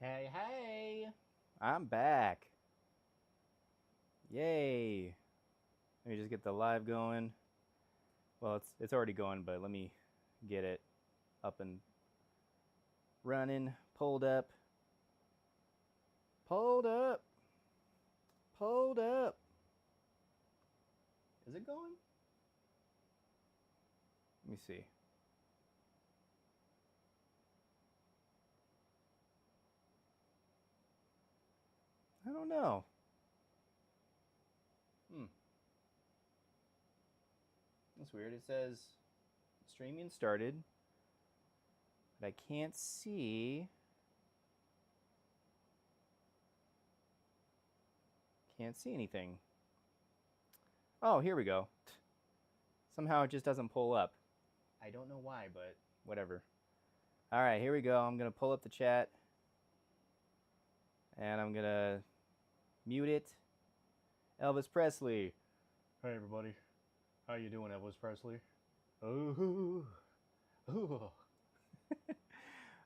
Hey, hey! I'm back. Yay! Let me just get the live going. Well, it's already going, but let me get it up and running. Pulled up. Pulled up. Pulled up. Is it going? Let me see. I don't know. That's weird. It says streaming started, but I can't see. Can't see anything. Oh, here we go. Somehow it just doesn't pull up. I don't know why, but whatever. All right, here we go. I'm going to pull up the chat. And I'm going to mute it. Elvis Presley. Hey, everybody. How you doing, Elvis Presley? Ooh. Ooh.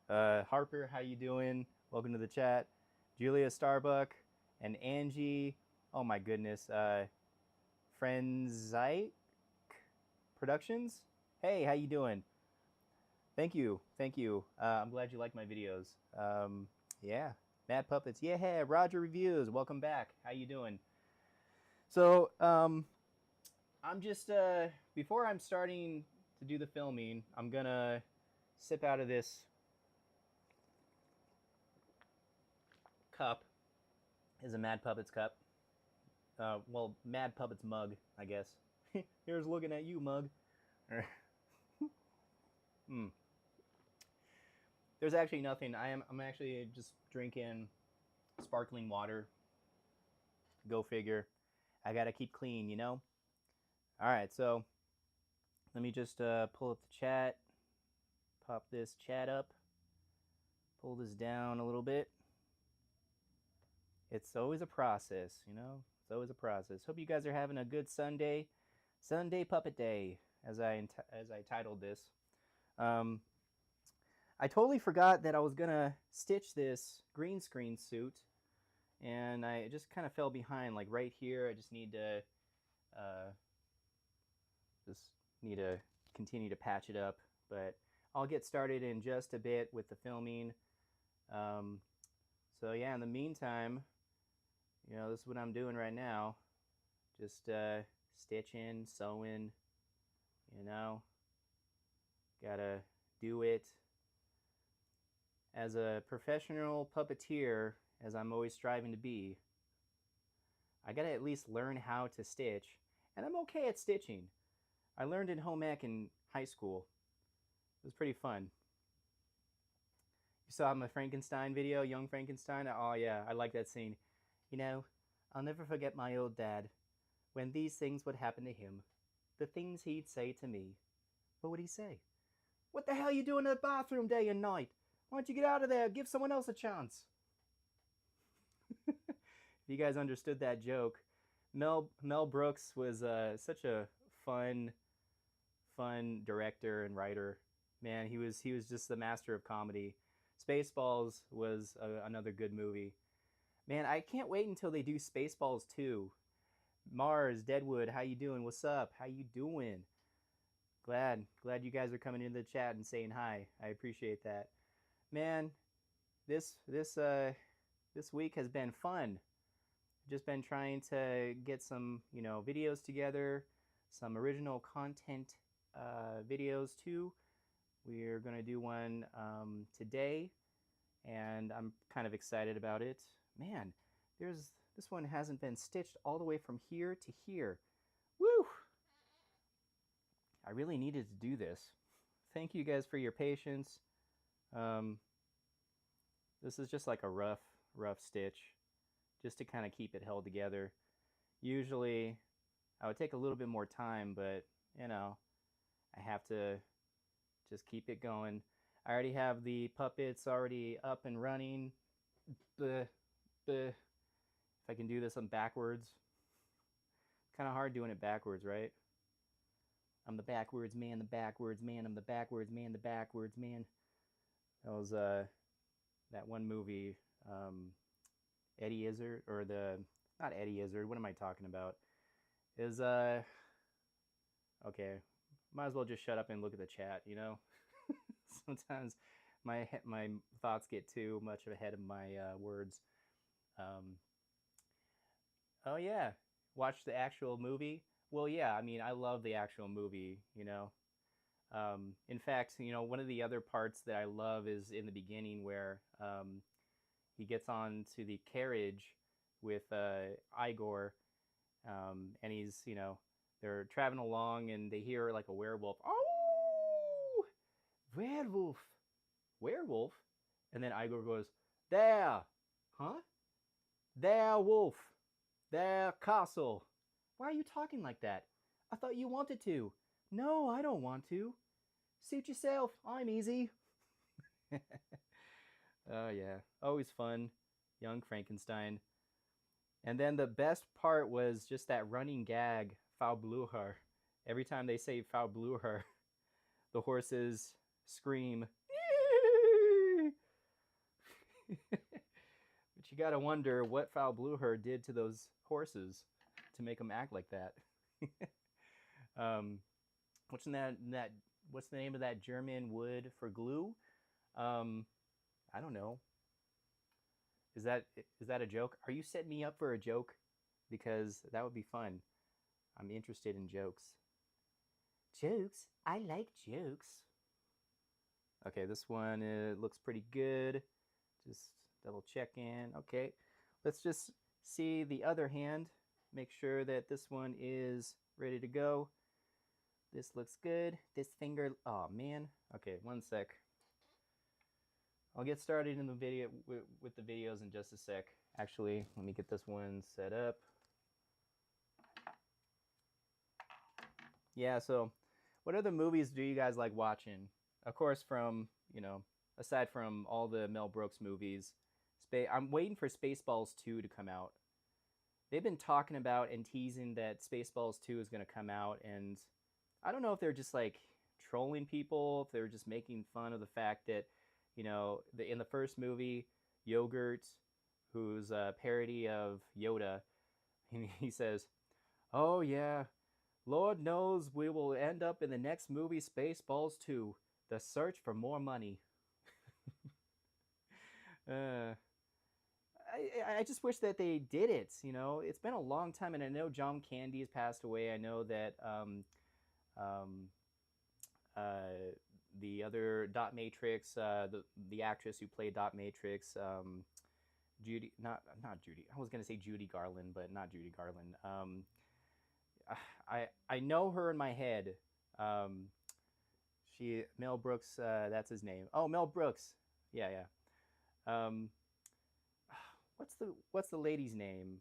Harper, how you doing? Welcome to the chat. Julia Starbuck and Angie. Oh, my goodness. Frenzike Productions. Hey, how you doing? Thank you. Thank you. I'm glad you like my videos. Yeah. Mad Puppets. Yeah, Roger Reviews. Welcome back. How you doing? So, I'm just, before I'm starting to do the filming, I'm gonna sip out of this cup. Is a Mad Puppets cup. Well, Mad Puppets mug, I guess. Here's looking at you, mug. There's actually nothing. I'm actually just drinking sparkling water. Go figure. I gotta keep clean, you know? Alright, so let me just pull up the chat. Pop this chat up. Pull this down a little bit. It's always a process, you know? It's always a process. Hope you guys are having a good Sunday. Sunday Puppet Day, as I titled this. I totally forgot that I was gonna stitch this green screen suit, and I just kind of fell behind, like right here. I just need to continue to patch it up, but I'll get started in just a bit with the filming. So yeah, in the meantime, you know, this is what I'm doing right now. Just stitching, sewing, you know. Gotta do it. As a professional puppeteer, as I'm always striving to be, I gotta at least learn how to stitch, and I'm okay at stitching. I learned in home ec in high school. It was pretty fun. You saw my Frankenstein video, Young Frankenstein? Oh yeah, I like that scene. You know, I'll never forget my old dad. When these things would happen to him, the things he'd say to me. What would he say? What the hell are you doing in the bathroom day and night? Why don't you get out of there? Give someone else a chance. If you guys understood that joke, Mel Brooks was such a fun director and writer. Man, he was just the master of comedy. Spaceballs was another good movie. Man, I can't wait until they do Spaceballs 2. Mars, Deadwood, how you doing? What's up? How you doing? Glad you guys are coming into the chat and saying hi. I appreciate that. Man, this week has been fun. Just been trying to get some, you know, videos together, some original content videos too. We're gonna do one today, and I'm kind of excited about it. Man, this one hasn't been stitched all the way from here to here. Woo! I really needed to do this. Thank you guys for your patience. This is just like a rough stitch, just to kind of keep it held together. Usually, I would take a little bit more time, but you know, I have to just keep it going. I already have the puppets already up and running. If I can do this, I'm backwards. Kind of hard doing it backwards, right? I'm the backwards man, the backwards man, I'm the backwards man, the backwards man. That was that one movie um, Eddie Izzard, or the not Eddie Izzard. What am I talking about? Is okay. Might as well just shut up and look at the chat. You know, sometimes my thoughts get too much ahead of my words. Um, oh yeah, watch the actual movie. Well, yeah. I mean, I love the actual movie. You know, in fact, you know, one of the other parts that I love is in the beginning where he gets on to the carriage with Igor, and he's, you know, they're traveling along and they hear like a werewolf. Oh, werewolf, werewolf, and then Igor goes, there, huh? There, wolf, there, castle. Why are you talking like that? I thought you wanted to. No, I don't want to. Suit yourself. I'm easy. Oh yeah, always fun, young Frankenstein. And then the best part was just that running gag, Faubluher. Every time they say Faubluher, the horses scream. But you gotta wonder what Faubluher did to those horses to make them act like that. um, what's in that? What's the name of that German wood for glue? I don't know. Is that a joke? Are you setting me up for a joke? Because that would be fun. I'm interested in jokes. Jokes? I like jokes. Okay, this one looks pretty good. Just double check in. Okay, let's just see the other hand. Make sure that this one is ready to go. This looks good. This finger, oh man. Okay, one sec. I'll get started in the video with the videos in just a sec. Actually, let me get this one set up. Yeah, so what other movies do you guys like watching? Of course, from, you know, aside from all the Mel Brooks movies, I'm waiting for Spaceballs 2 to come out. They've been talking about and teasing that Spaceballs 2 is going to come out, and I don't know if they're just like trolling people, if they're just making fun of the fact that, you know, in the first movie, Yogurt, who's a parody of Yoda, he says, "Oh yeah, Lord knows we will end up in the next movie, Spaceballs 2, The Search for More Money." uh, I just wish that they did it. You know, it's been a long time, and I know John Candy has passed away. I know that um, the other Dot Matrix, the actress who played Dot Matrix, Judy, not Judy. I was gonna say Judy Garland, but not Judy Garland. I know her in my head. Mel Brooks. That's his name. Oh, Mel Brooks. Yeah, yeah. Um, what's the lady's name?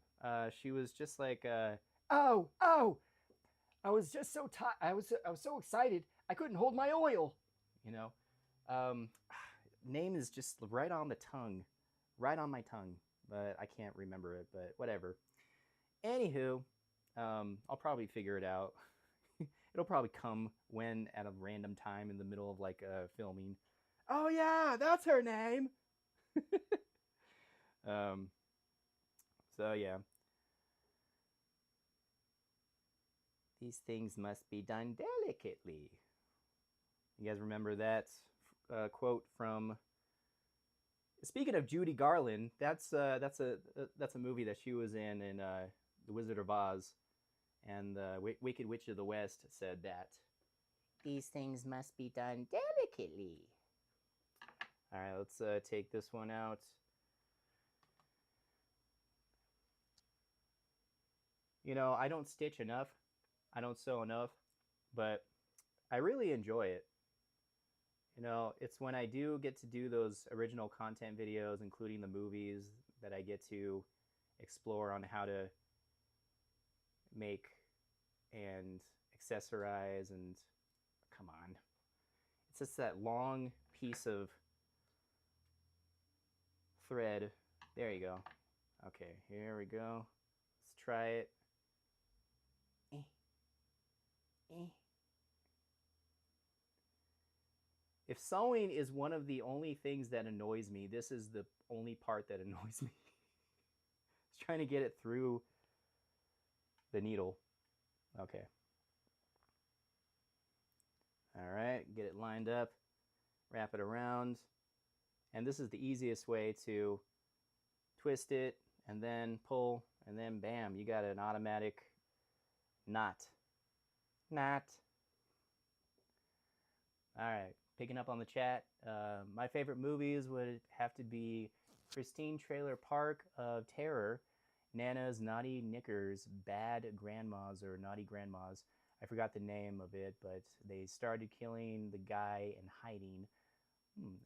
She was just like oh, oh, I was just so tired. I was so excited. I couldn't hold my oil. You know, um, name is just right on the tongue, right on my tongue, but I can't remember it. But whatever. Anywho, I'll probably figure it out. It'll probably come when at a random time in the middle of like filming. Oh yeah, that's her name. um, so yeah, these things must be done delicately. You guys remember that quote from? Speaking of Judy Garland, that's a movie that she was in The Wizard of Oz, and the Wicked Witch of the West said that these things must be done delicately. All right, let's take this one out. You know, I don't stitch enough, I don't sew enough, but I really enjoy it. You know, it's when I do get to do those original content videos, including the movies, that I get to explore on how to make and accessorize and come on. It's just that long piece of thread. There you go. Okay, here we go. Let's try it. Eh, eh. If sewing is one of the only things that annoys me, this is the only part that annoys me. It's trying to get it through the needle. Okay. All right, get it lined up, wrap it around, and this is the easiest way to twist it and then pull, and then bam, you got an automatic knot. Knot. All right, picking up on the chat. My favorite movies would have to be Christine Trailer Park of Terror, Nana's Naughty Knickers, Bad Grandmas or Naughty Grandmas. I forgot the name of it, but they started killing the guy and hiding.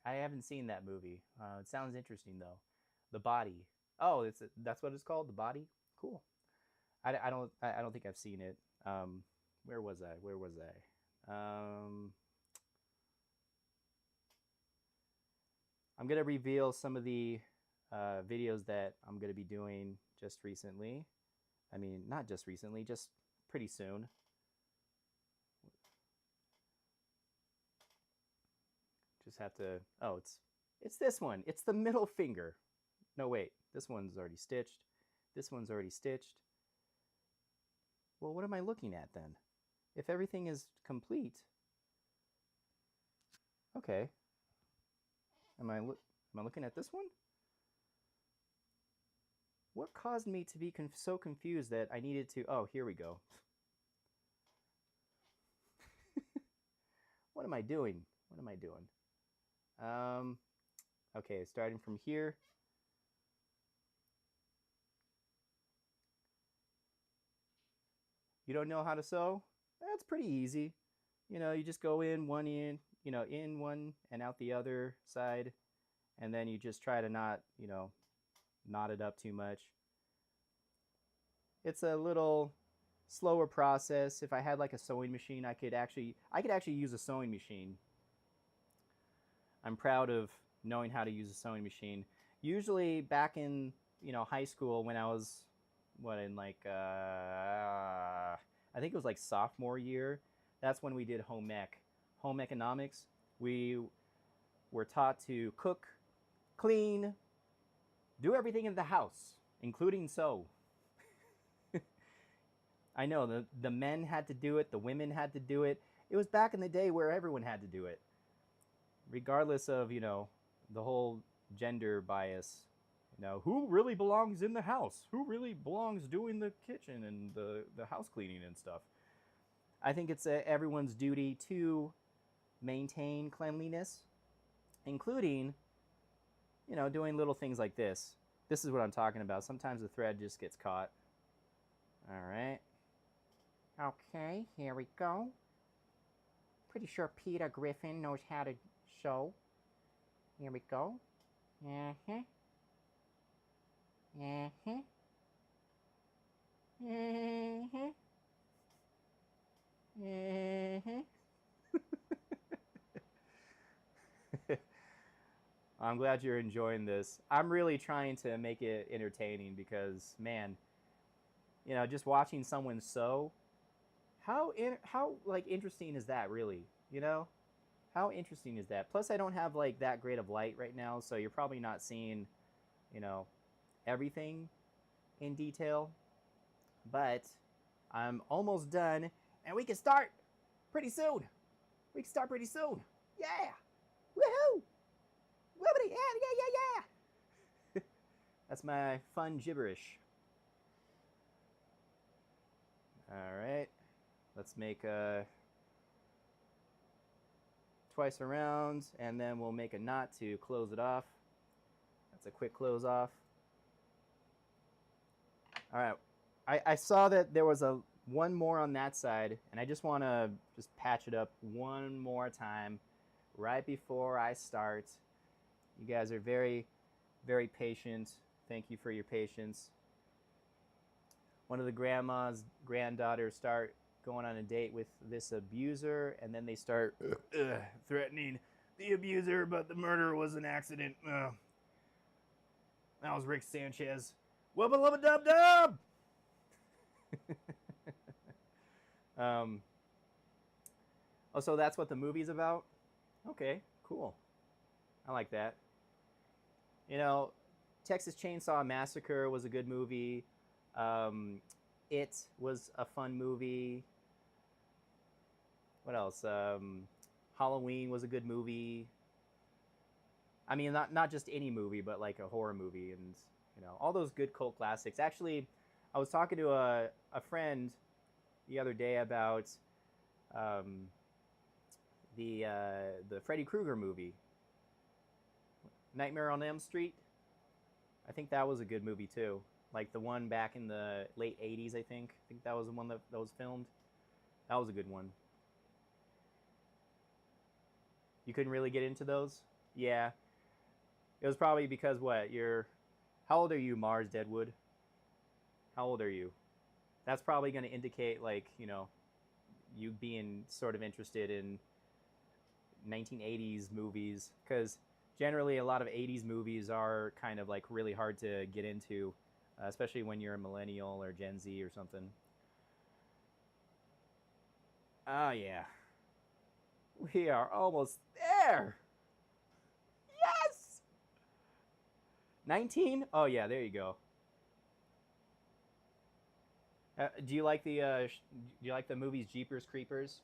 I haven't seen that movie. It sounds interesting though. The Body. Oh, that's what it's called. The Body. Cool. I don't think I've seen it. Where was I? Where was I? I'm gonna reveal some of the videos that I'm gonna be doing just recently. I mean, not just recently, just pretty soon. Just have to. Oh, it's this one. It's the middle finger. No, wait. This one's already stitched. This one's already stitched. Well, what am I looking at then? If everything is complete. Okay. Am I looking at this one? What caused me to be so confused that I needed to... Oh, here we go. What am I doing? What am I doing? Okay, starting from here. You don't know how to sew? That's pretty easy. You know, you just go in one in one and out the other side, and then you just try to not, knot it up too much. It's a little slower process. If I had like a sewing machine, I could actually use a sewing machine. I'm proud of knowing how to use a sewing machine. Usually back in, high school when I was I think it was like sophomore year, that's when we did home economics. We were taught to cook, clean, do everything in the house, including sew. I know the men had to do it, the women had to do it. It was back in the day where everyone had to do it, regardless of, the whole gender bias. Who really belongs in the house? Who really belongs doing the kitchen and the house cleaning and stuff? I think it's everyone's duty to maintain cleanliness, including, doing little things like this. This is what I'm talking about. Sometimes the thread just gets caught. All right. Okay, here we go. Pretty sure Peter Griffin knows how to sew. Here we go. Uh-huh. Uh-huh. Uh-huh. Uh-huh. I'm glad you're enjoying this. I'm really trying to make it entertaining because, man, just watching someone sew, how interesting is that really? How interesting is that? Plus, I don't have like that great of light right now, so you're probably not seeing, everything in detail. But I'm almost done, and we can start pretty soon. We can start pretty soon. Yeah! Woohoo! Woobity! Yeah! That's my fun gibberish. All right. Let's make twice around, and then we'll make a knot to close it off. That's a quick close off. All right. I saw that there was one more on that side, and I just want to just patch it up one more time right before I start. You guys are very, very patient. Thank you for your patience. One of the grandma's granddaughters start going on a date with this abuser, and then they start threatening the abuser, but the murder was an accident. That was Rick Sanchez. Wubba lubba dub dub! Oh, so that's what the movie's about? Okay, Cool. I like that. You know, Texas Chainsaw Massacre was a good movie. Um, it was a fun movie. What else? Halloween was a good movie. I mean, not just any movie, but like a horror movie, and all those good cult classics. Actually, I was talking to a friend the other day about um, the Freddy Krueger movie, Nightmare on Elm Street. I think that was a good movie too. Like the one back in the late '80s, I think. I think that was the one that was filmed. That was a good one. You couldn't really get into those? Yeah. It was probably because what? How old are you, Mars Deadwood? How old are you? That's probably going to indicate like, you being sort of interested in 1980s movies, cuz generally a lot of 80s movies are kind of like really hard to get into, especially when you're a millennial or Gen Z or something. Oh yeah. We are almost there. Yes. 19? Oh yeah, there you go. Do you like the movies Jeepers Creepers?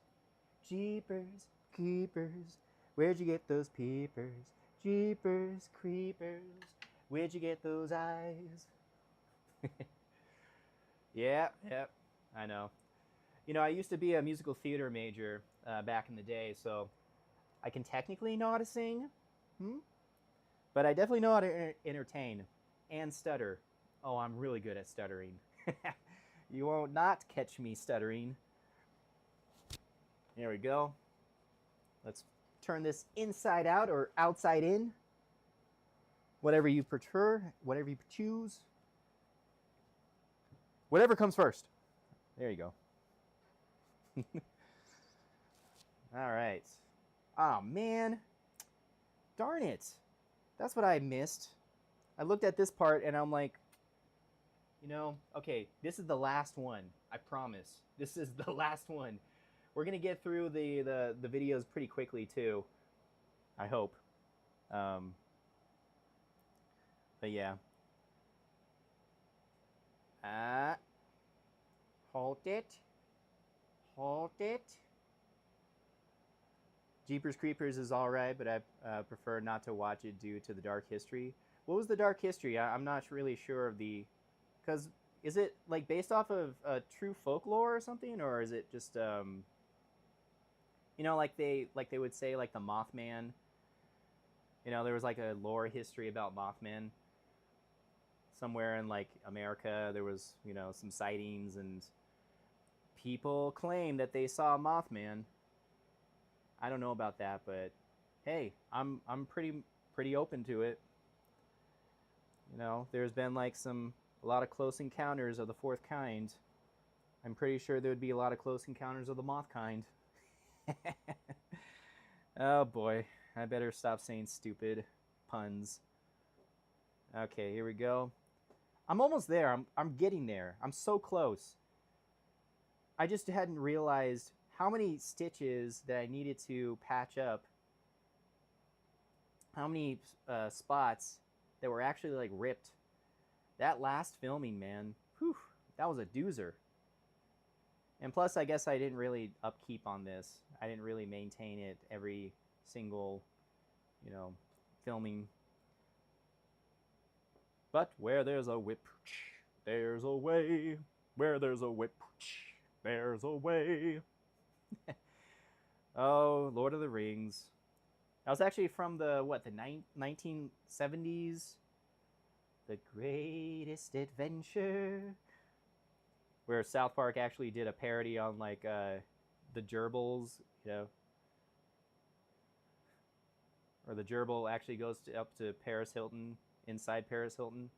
Jeepers Creepers, where'd you get those peepers? Jeepers Creepers, where'd you get those eyes? Yeah, yep, I know. I used to be a musical theater major back in the day, so I can technically know how to sing, hmm? But I definitely know how to entertain and stutter. Oh, I'm really good at stuttering. You won't not catch me stuttering. There we go. Let's turn this inside out or outside in. Whatever you prefer, whatever you choose. Whatever comes first. There you go. All right. Oh, man. Darn it. That's what I missed. I looked at this part and I'm like, okay, this is the last one. I promise. This is the last one. We're going to get through the videos pretty quickly, too. I hope. But yeah. Hold it. Hold it. Jeepers Creepers is alright, but I prefer not to watch it due to the dark history. What was the dark history? I'm not really sure of the... Because is it like based off of true folklore or something? Or is it just... like they would say like the Mothman. There was like a lore history about Mothman. Somewhere in like America, there was, some sightings and people claim that they saw Mothman. I don't know about that, but hey, I'm pretty open to it. There's been like a lot of close encounters of the fourth kind. I'm pretty sure there would be a lot of close encounters of the moth kind. Oh boy, I better stop saying stupid puns. Okay, here we go. I'm almost there. I'm getting there. I'm so close. I just hadn't realized how many stitches that I needed to patch up. How many spots that were actually like ripped. That last filming, man. Whew, that was a doozer. And plus, I guess I didn't really upkeep on this. I didn't really maintain it every single, filming. But where there's a whip, there's a way. Where there's a whip, there's a way. Oh, Lord of the Rings. That was actually from the 1970s? The Greatest Adventure. Where South Park actually did a parody on like the gerbils, or the gerbil actually goes up to Paris Hilton, inside Paris Hilton.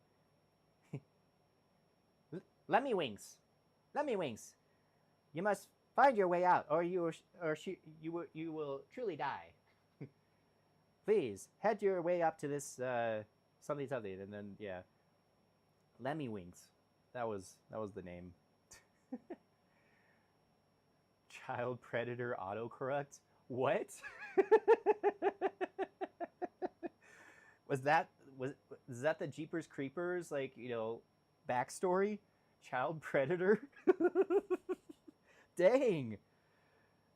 Let me wings. Let me wings. You must find your way out, or you will truly die. Please head your way up to this something, and then yeah, Lemmy Wings. That was the name. Child predator autocorrect. What? was that was is that the Jeepers Creepers like backstory? Child predator? Dang,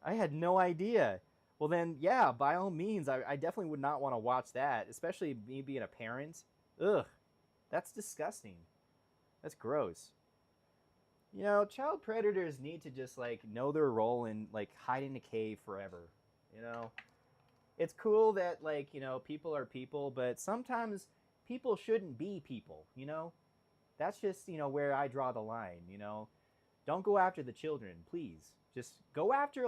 I had no idea. Well then, yeah, by all means, I definitely would not want to watch that, especially me being a parent. Ugh, that's disgusting. That's gross. Child predators need to just like know their role and like hide in a cave forever. You know, it's cool that like people are people, but sometimes people shouldn't be people. That's just where I draw the line. Don't go after the children, please. Just go after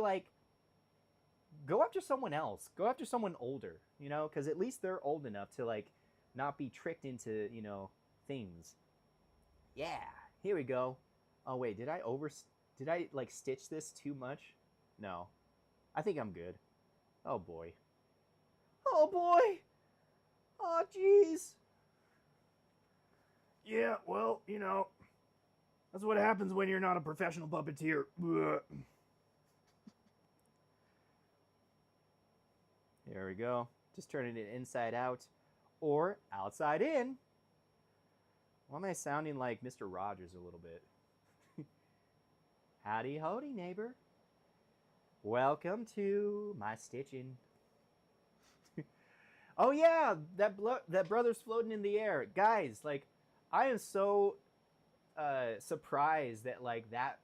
someone else. Go after someone older. Because at least they're old enough to like not be tricked into things. Yeah, here we go. Oh wait, did I like stitch this too much? No. I think I'm good. Oh boy. Oh boy. Oh jeez. Yeah, well, that's what happens when you're not a professional puppeteer. There we go. Just turning it inside out or outside in. Why am I sounding like Mr. Rogers a little bit? Howdy howdy, neighbor. Welcome to my stitching. Oh yeah, that brother's floating in the air. Guys, like, I am so surprised that like that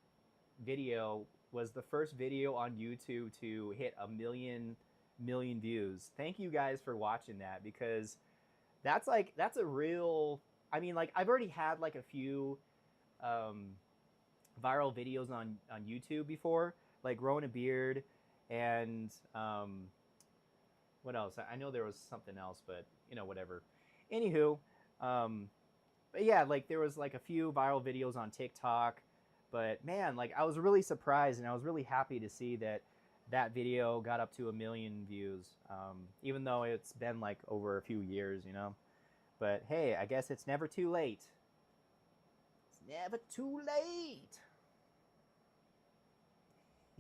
video was the first video on YouTube to hit a million views. Thank you guys for watching that, because that's a real. I mean, like, I've already had like a few viral videos on YouTube before, like growing a beard and what else? I know there was something else, but whatever. Anywho, but yeah, like there was like a few viral videos on TikTok, but man, like I was really surprised and I was really happy to see that video got up to 1 million views, even though it's been like over a few years, But hey, I guess it's never too late. It's never too late.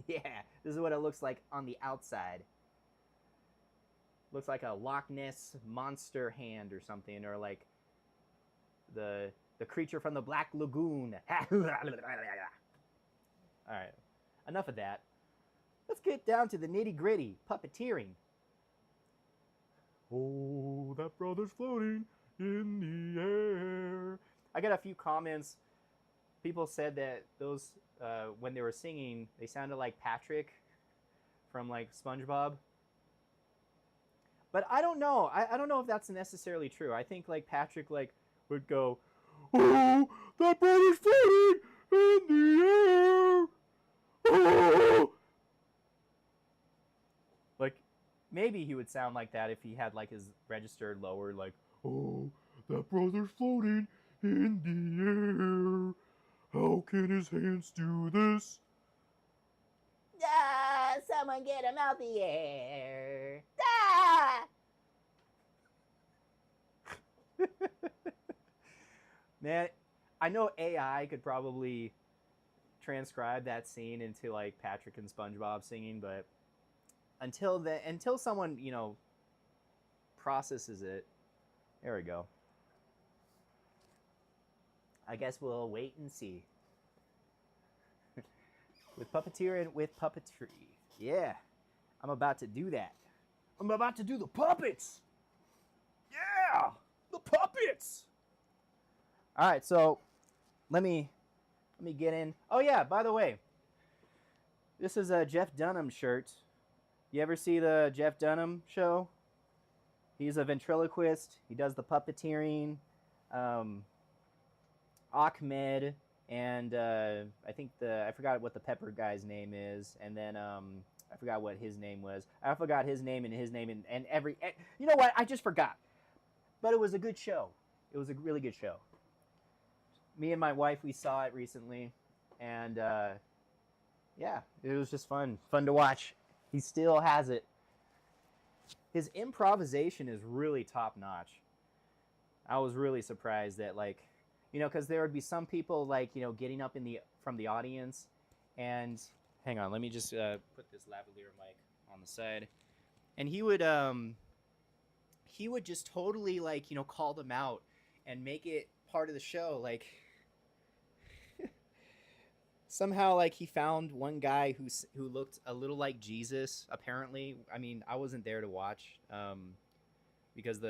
Yeah, this is what it looks like on the outside. Looks like a Loch Ness monster hand or something, or like the creature from the Black Lagoon. All right, enough of that. Let's get down to the nitty gritty, puppeteering. Oh, that brother's floating in the air. I got a few comments. People said that those when they were singing, they sounded like Patrick from like SpongeBob. But I don't know. I don't know if that's necessarily true. I think like Patrick like would go, "Oh, that brother's floating in the air." Oh! Like maybe he would sound like that if he had like his register lower, like, "Oh, that brother's floating in the air. How can his hands do this?" Ah, someone get him out the air. Ah! Man, I know AI could probably transcribe that scene into like Patrick and SpongeBob singing, but until someone, processes it, there we go. I guess we'll wait and see. With puppeteering with puppetry. Yeah, I'm about to do that. I'm about to do the puppets. Yeah, the puppets. All right, so let me get in. Oh yeah, by the way, this is a Jeff Dunham shirt. You ever see the Jeff Dunham show? He's a ventriloquist. He does the puppeteering. Ahmed and I think I forgot what the pepper guy's name is, and then I forgot what his name was. I forgot his name and every. You know what? I just forgot. But it was a good show. It was a really good show. Me and my wife, we saw it recently, and yeah, it was just fun to watch. He still has it. His improvisation is really top notch. I was really surprised that like, because there would be some people like getting up from the audience, and hang on, let me just put this lavalier mic on on the side, and he would just totally like call them out and make it part of the show. Like somehow like he found one guy who looked a little like Jesus. Apparently, I mean I wasn't there to watch because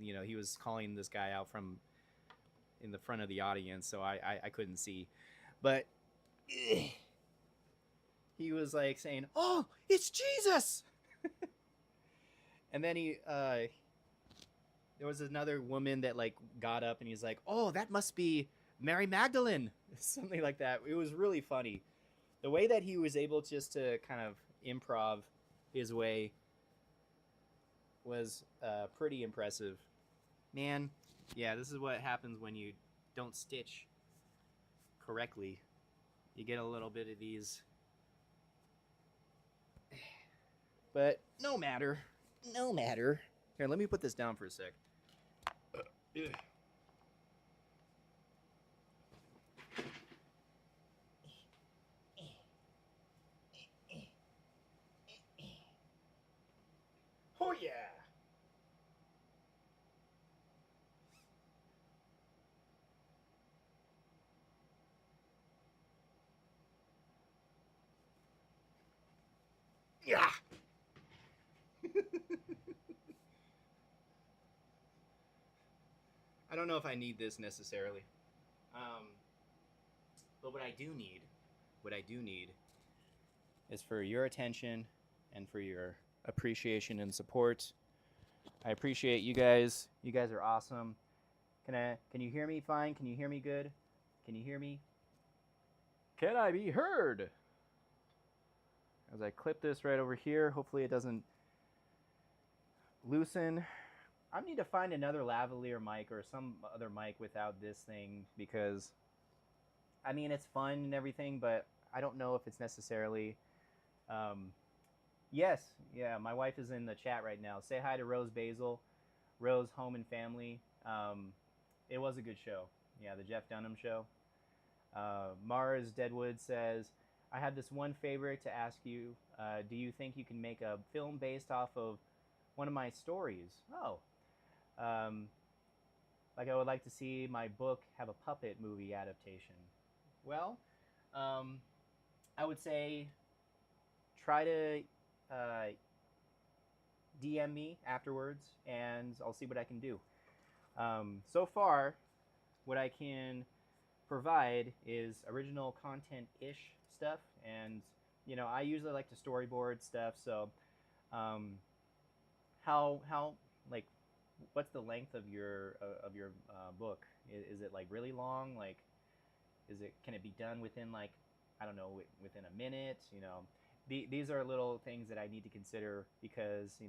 he was calling this guy out from in the front of the audience, so I couldn't see, but he was like saying, "Oh, it's Jesus," and then there was another woman that like got up and he's like, "Oh, that must be Mary Magdalene," something like that. It was really funny. The way that he was able just to kind of improv his way was pretty impressive. Man, yeah, this is what happens when you don't stitch correctly. You get a little bit of these. But no matter. No matter. Here, let me put this down for a sec. Oh yeah. Yeah. I don't know if I need this necessarily. Um, but what I do need is for your attention and for your appreciation and support. I appreciate you guys. You guys are awesome. Can you hear me fine? Can you hear me good? Can you hear me? Can I be heard? As I clip this right over here, hopefully it doesn't loosen. I need to find another lavalier mic or some other mic without this thing because, I mean, it's fun and everything, but I don't know if it's necessarily. Yes, yeah, my wife is in the chat right now. Say hi to Rose Basil, Rose Home and Family. It was a good show. Yeah, the Jeff Dunham show. Mars Deadwood says, I have this one favor to ask you. Do you think you can make a film based off of one of my stories? Oh. Like I would like to see my book have a puppet movie adaptation. Well, I would say try to DM me afterwards and I'll see what I can do. So far, what I can provide is original content-ish stuff, and I usually like to storyboard stuff. So, how like what's the length of your book? Is it like really long? Like, can it be done within like I don't know within a minute? These are little things that I need to consider because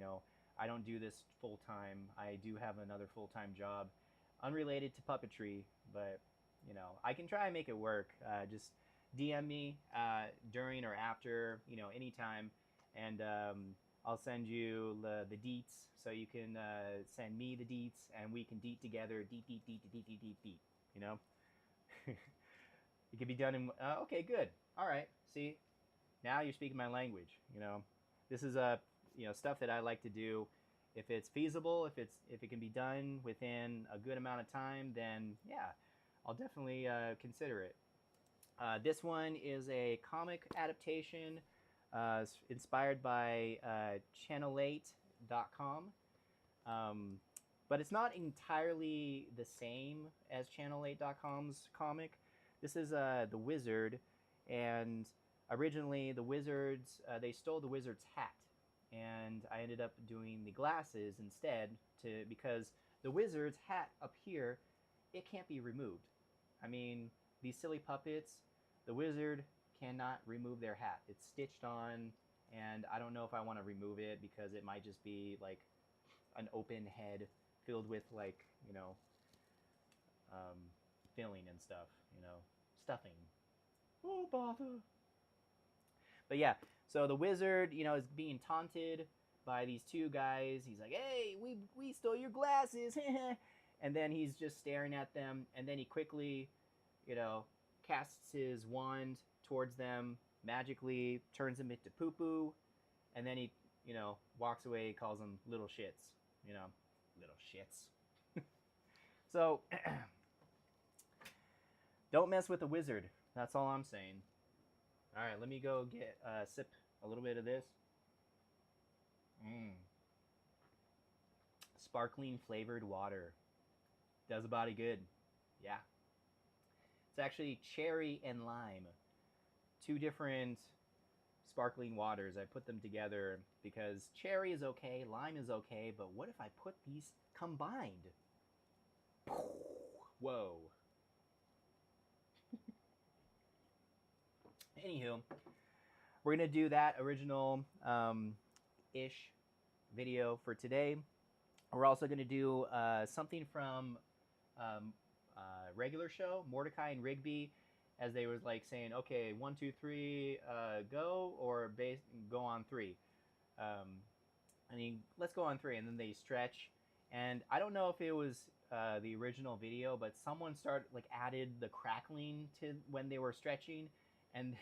I don't do this full time. I do have another full time job, unrelated to puppetry, but I can try and make it work. Just DM me during or after, anytime, and I'll send you the deets so you can send me the deets and we can deet together. Deet, deet, deet, deet, deet, deet, deet. It can be done in. Okay, good. All right. See, now you're speaking my language. This is stuff that I like to do. If it's feasible, if it can be done within a good amount of time, then yeah, I'll definitely consider it. This one is a comic adaptation inspired by channel8.com. But it's not entirely the same as channel8.com's comic. This is The Wizard, and originally the Wizards, they stole the Wizard's hat. And I ended up doing the glasses instead because the Wizard's hat up here, it can't be removed. I mean, these silly puppets, the Wizard cannot remove their hat. It's stitched on, and I don't know if I want to remove it because it might just be like an open head filled with like, filling and stuff, stuffing. Oh, bother. But yeah, so the Wizard, is being taunted by these two guys. He's like, hey, we stole your glasses. And then he's just staring at them. And then he quickly, casts his wand towards them, magically turns them into poo-poo. And then he you know, walks away, calls them little shits, you know, little shits. So, don't mess with a wizard. That's all I'm saying. All right, let me go get sip a little bit of this. Mm. Sparkling flavored water does a body good. Yeah, it's actually cherry and lime, two different sparkling waters. I put them together because cherry is okay, lime is okay, but what if I put these combined? Whoa. Anywho, we're gonna do that original ish video for today. We're also gonna do something from regular show, Mordecai and Rigby, as they was like saying, okay, 1, 2, 3, go, or go on 3. I mean, let's go on 3, and then they stretch. And I don't know if it was the original video, but someone started like added the crackling to when they were stretching, and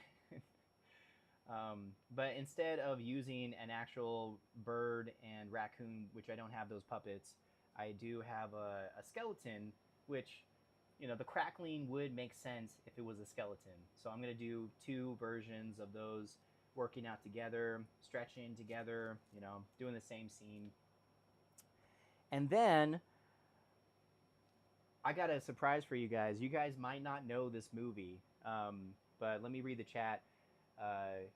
but instead of using an actual bird and raccoon, which I don't have those puppets, I do have a skeleton, which, you know, the crackling would make sense if it was a skeleton. So I'm going to do 2 versions of those working out together, stretching together, you know, doing the same scene. And then I got a surprise for you guys. You guys might not know this movie, but let me read the chat.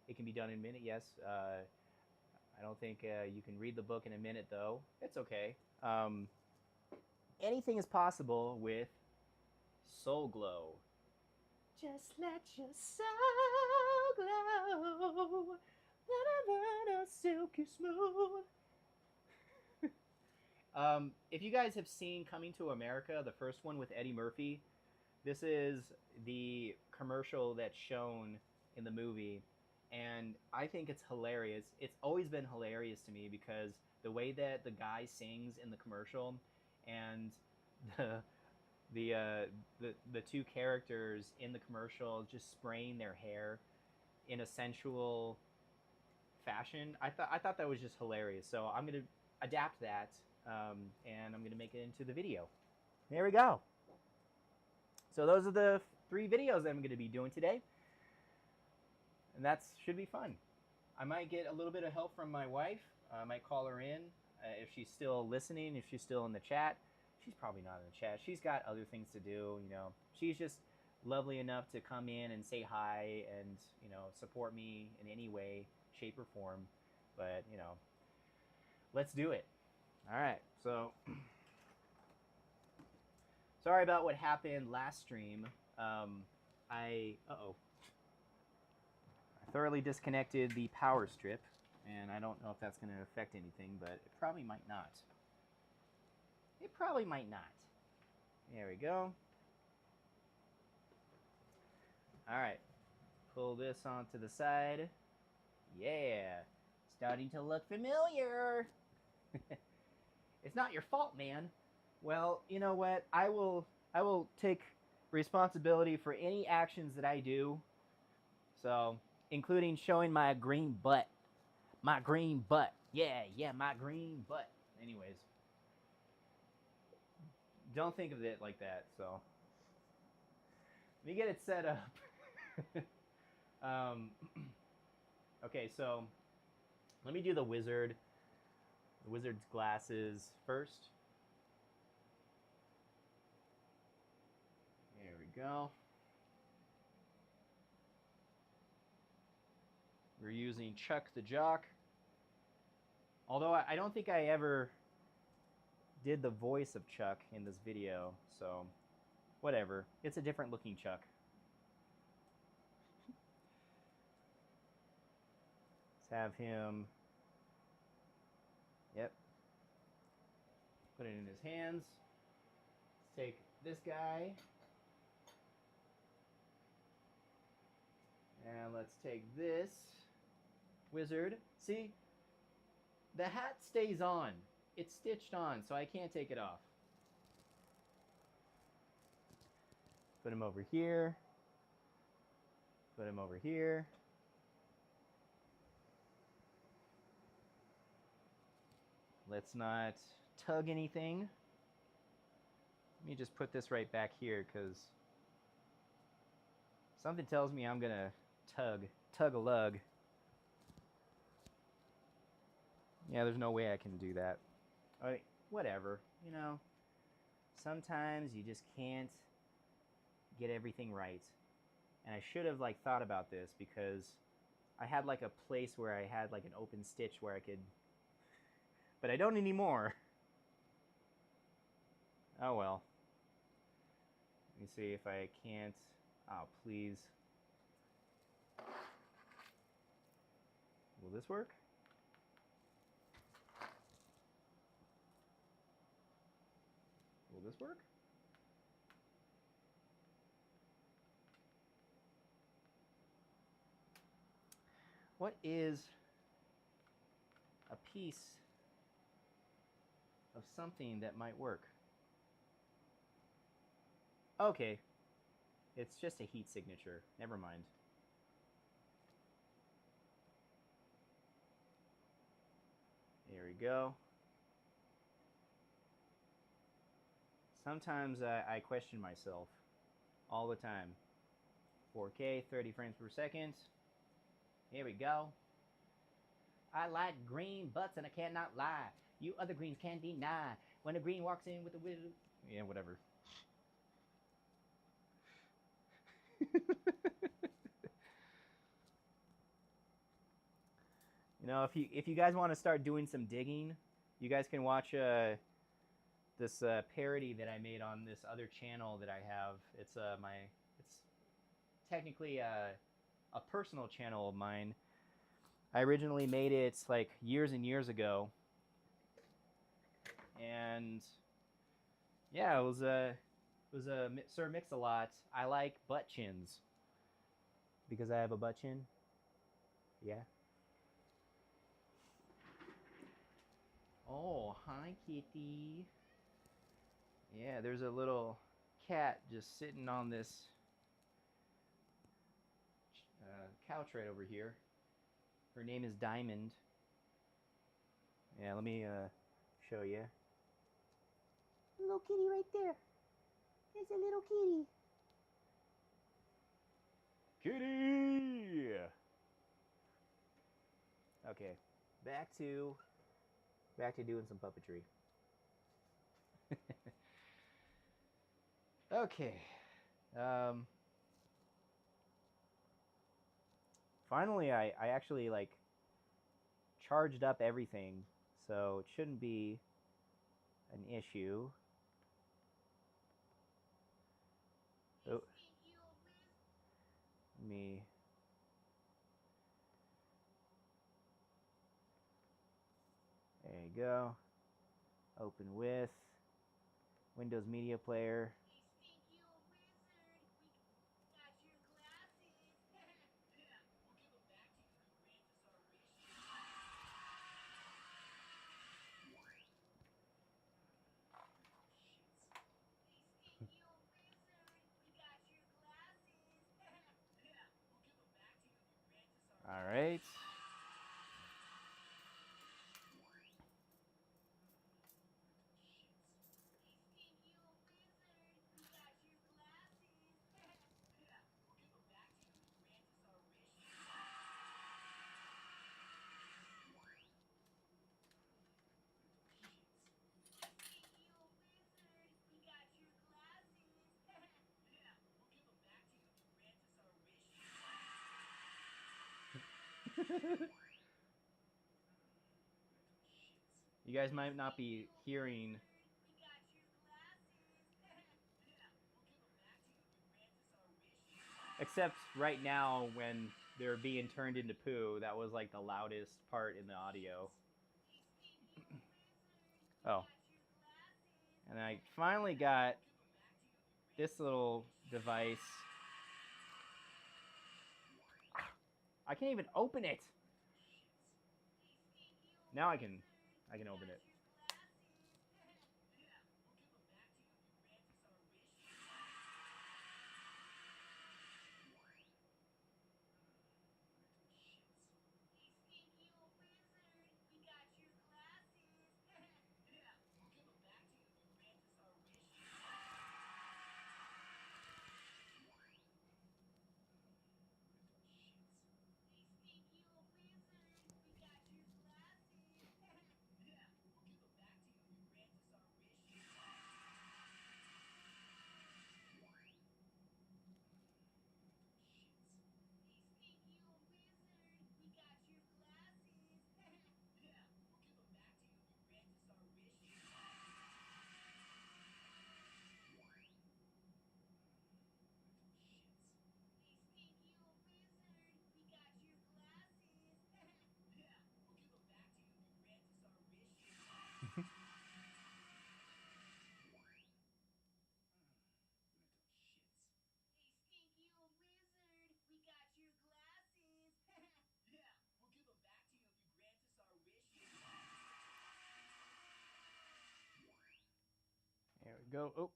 It can be done in a minute, yes. I don't think you can read the book in a minute, though. It's okay. Anything is possible with Soul Glow. Just let your soul glow. Silky smooth. If you guys have seen Coming to America, the first one with Eddie Murphy, this is the commercial that's shown in the movie, and I think it's hilarious. It's always been hilarious to me because the way that the guy sings in the commercial, and the the 2 characters in the commercial just spraying their hair in a sensual fashion. I thought that was just hilarious. So I'm gonna adapt that, and I'm gonna make it into the video. There we go. So those are the 3 videos that I'm gonna be doing today, and that should be fun. I might get a little bit of help from my wife. I might call her in if she's still listening, if she's still in the chat. She's probably not in the chat. She's got other things to do, you know. She's just lovely enough to come in and say hi and, you know, support me in any way, shape, or form. But, you know, let's do it. All right. So, sorry about what happened last stream. I thoroughly disconnected the power strip, and I don't know if that's going to affect anything, but it probably might not. It probably might not. There we go. All right. Pull this onto the side. Yeah. Starting to look familiar. It's not your fault, man. Well, you know what? I will take responsibility for any actions that I do. So, including showing my green butt. My green butt. Yeah, my green butt. Anyways. Don't think of it like that, so. Let me get it set up. Okay, so let me do the wizard's glasses first. There we go. We're using Chuck the Jock. Although I don't think I ever did the voice of Chuck in this video, so whatever. It's a different looking Chuck. Let's have him, yep, put it in his hands. Let's take this guy, and let's take this wizard. See, the hat stays on. It's stitched on, so I can't take it off. Put him over here. Put him over here. Let's not tug anything. Let me just put this right back here because something tells me I'm gonna tug a lug. Yeah, there's no way I can do that. All right, whatever, you know. Sometimes you just can't get everything right. And I should have like thought about this because I had like a place where I had like an open stitch where I could, but I don't anymore. Oh well. Let me see if I can't. Oh, please. Will this work? Will this work? What is a piece of something that might work? Okay. It's just a heat signature. Never mind. There we go. Sometimes I question myself all the time. 4K, 30 frames per second. Here we go. I like green butts and I cannot lie. You other greens can't deny. When a green walks in with a widow. Yeah, whatever. You know, if you guys want to start doing some digging, you guys can watch this parody that I made on this other channel that I have. It's it's technically a personal channel of mine. I originally made it like years and years ago, and yeah, it was a Sir Mix-a-Lot. I like butt chins because I have a butt chin. Yeah. Oh, hi, kitty. Yeah, there's a little cat just sitting on this couch right over here. Her name is Diamond. Yeah, let me show you. Little kitty right there. There's a little kitty. Kitty! Okay, back to doing some puppetry. Okay. Um, Finally, I actually like charged up everything, so it shouldn't be an issue. Oh, let me. There you go. Open with Windows Media Player. All right. You guys might not be hearing. Except right now when they're being turned into poo, that was like the loudest part in the audio. Oh. And I finally got this little device. I can't even open it. Now I can open it. go. Oh.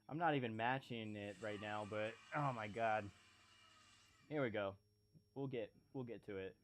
I'm not even matching it right now, but oh my god. Here we go. We'll get to it.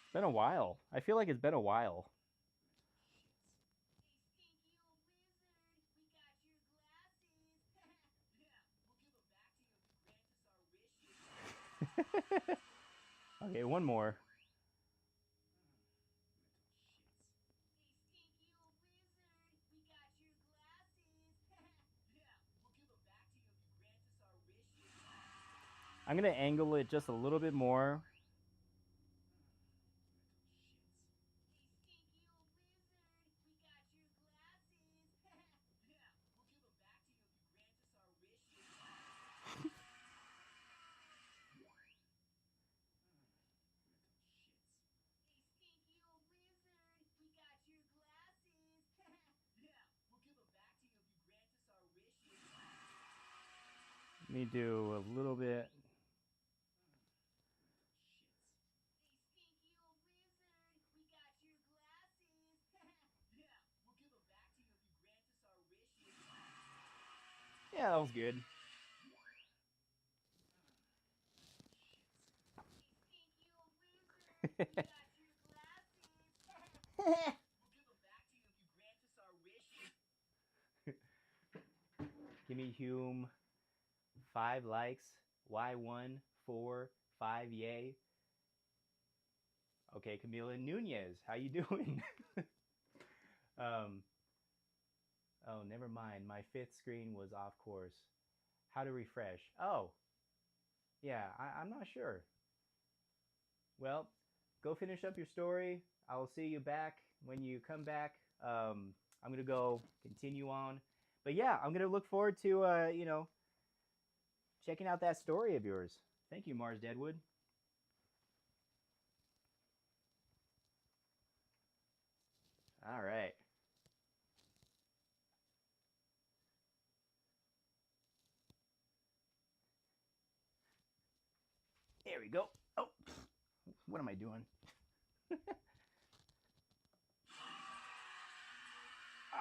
It's been a while. I feel like it's been a while. Okay, one more. I'm gonna angle it just a little bit more. Let me do a little bit. Yeah, that was good. Give me Hume. 5 likes. Y1, 4, 5, yay. Okay, Camille Nunes, how you doing? um, oh, never mind. My 5th screen was off course. How to refresh? Oh, yeah, I'm not sure. Well, go finish up your story. I will see you back when you come back. I'm gonna go continue on, but yeah, I'm gonna look forward to checking out that story of yours. Thank you, Mars Deadwood. All right. There we go. Oh, what am I doing?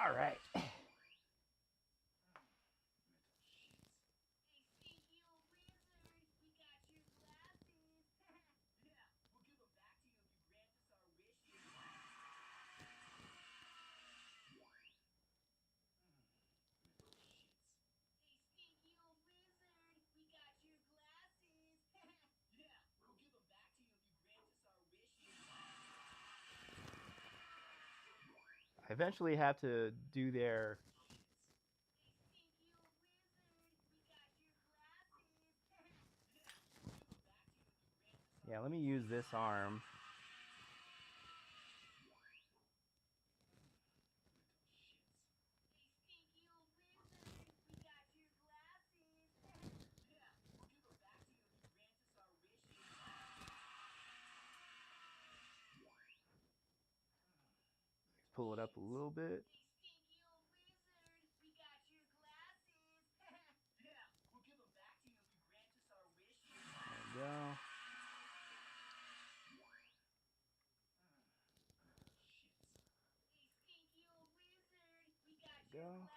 All right. I eventually have to do their. Yeah, let me use this arm. Pull it up a little bit. There we go. There we go.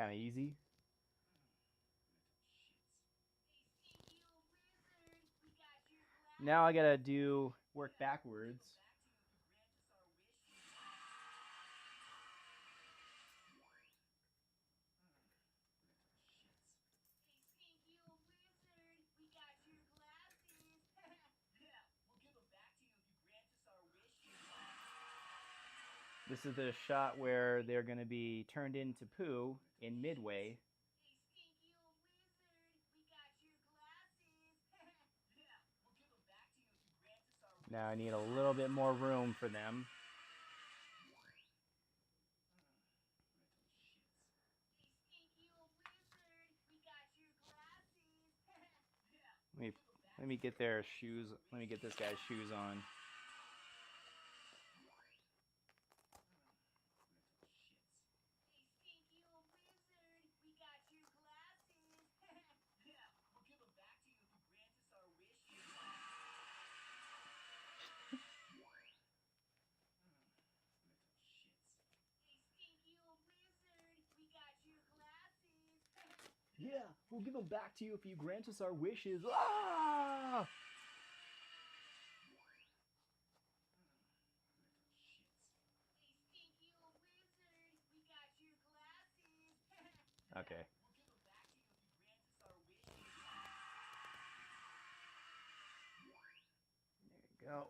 kind of easy. Now I gotta work backwards. This is the shot where they're going to be turned into poo in midway. Now I need a little bit more room for them. Let me get their shoes. Let me get this guy's shoes on. Yeah, we'll give them back to you if you grant us our wishes. Ah! Okay. There you go.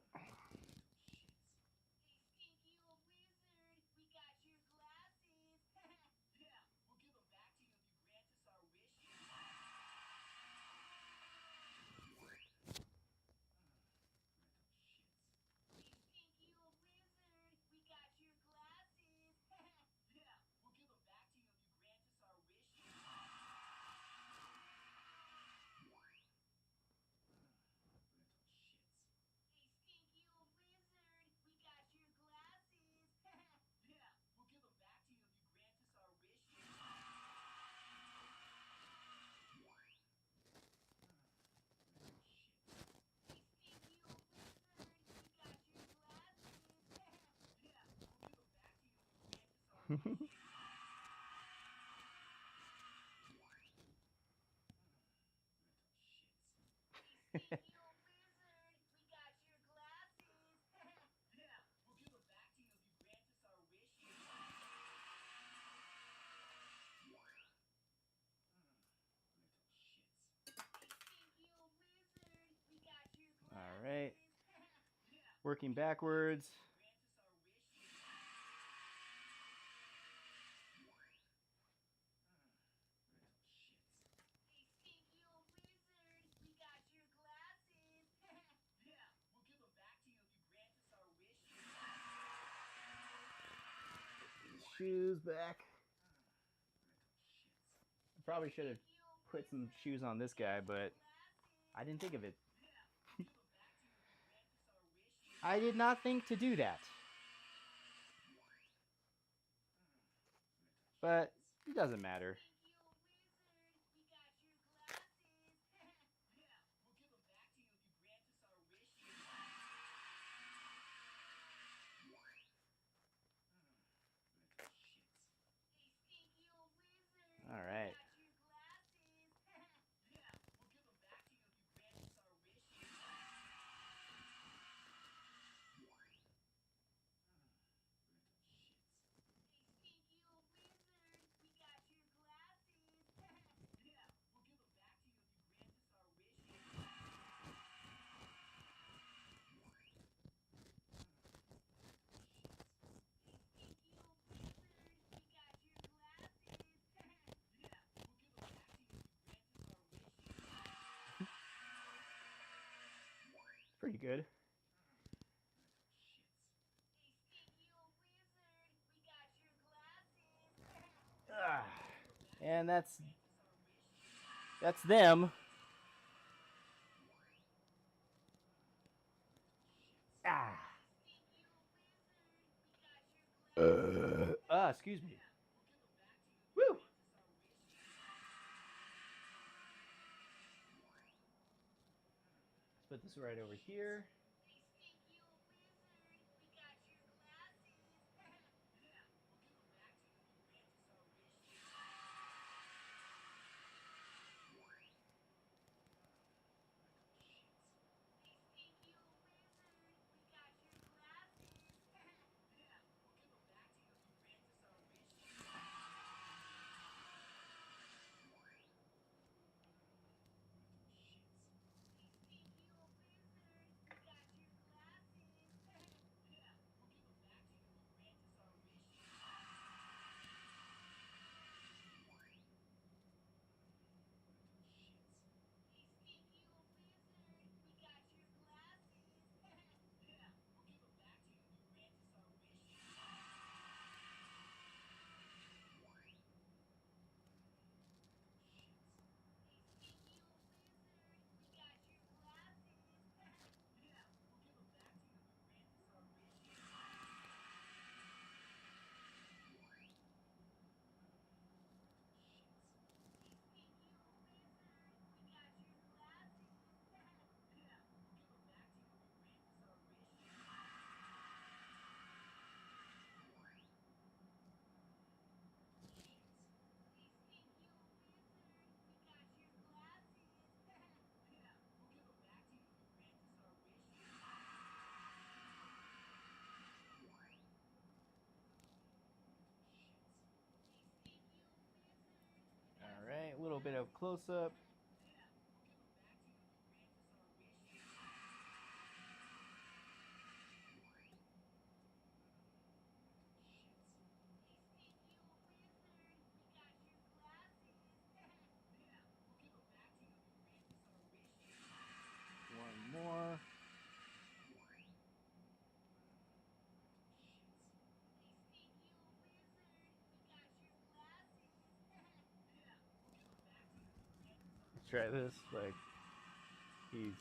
All right. Working backwards. Shoes back. I probably should have put some shoes on this guy, but I didn't think of it. I did not think to do that. But it doesn't matter. All right. Pretty good. And that's them. Excuse me. Woo! Let's put this right over here. little bit of close-up. One more. Let's try this. Like, he's...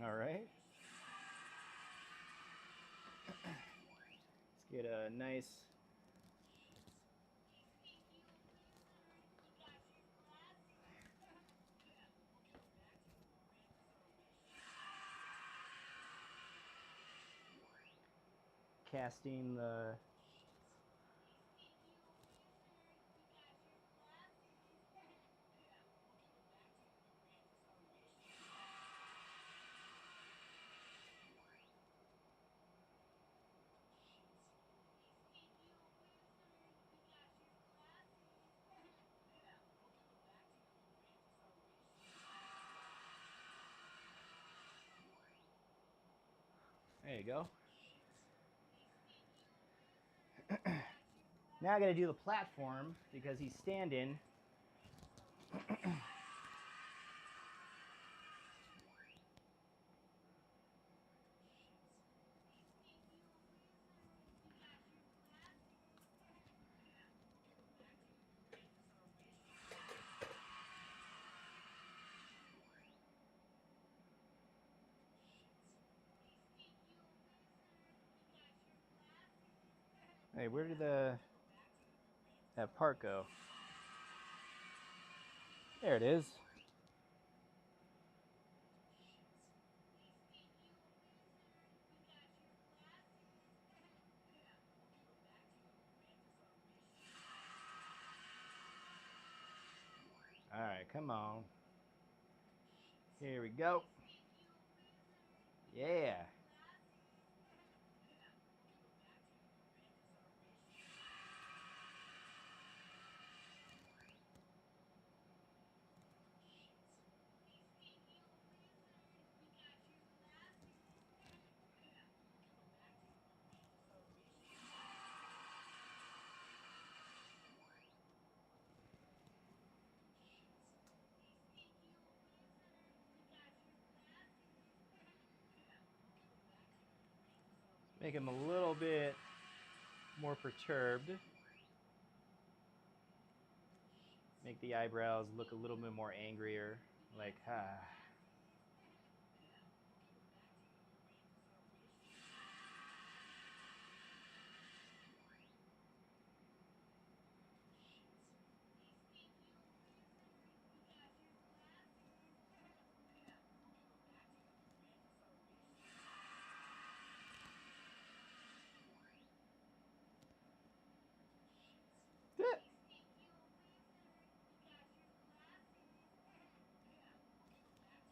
All right. Let's get a nice... casting the... There you go. Now I gotta do the platform because he's standing. Hey, where did that part go? There it is. All right, come on. Here we go. Yeah. Make him a little bit more perturbed. Make the eyebrows look a little bit more angrier. Like, ah.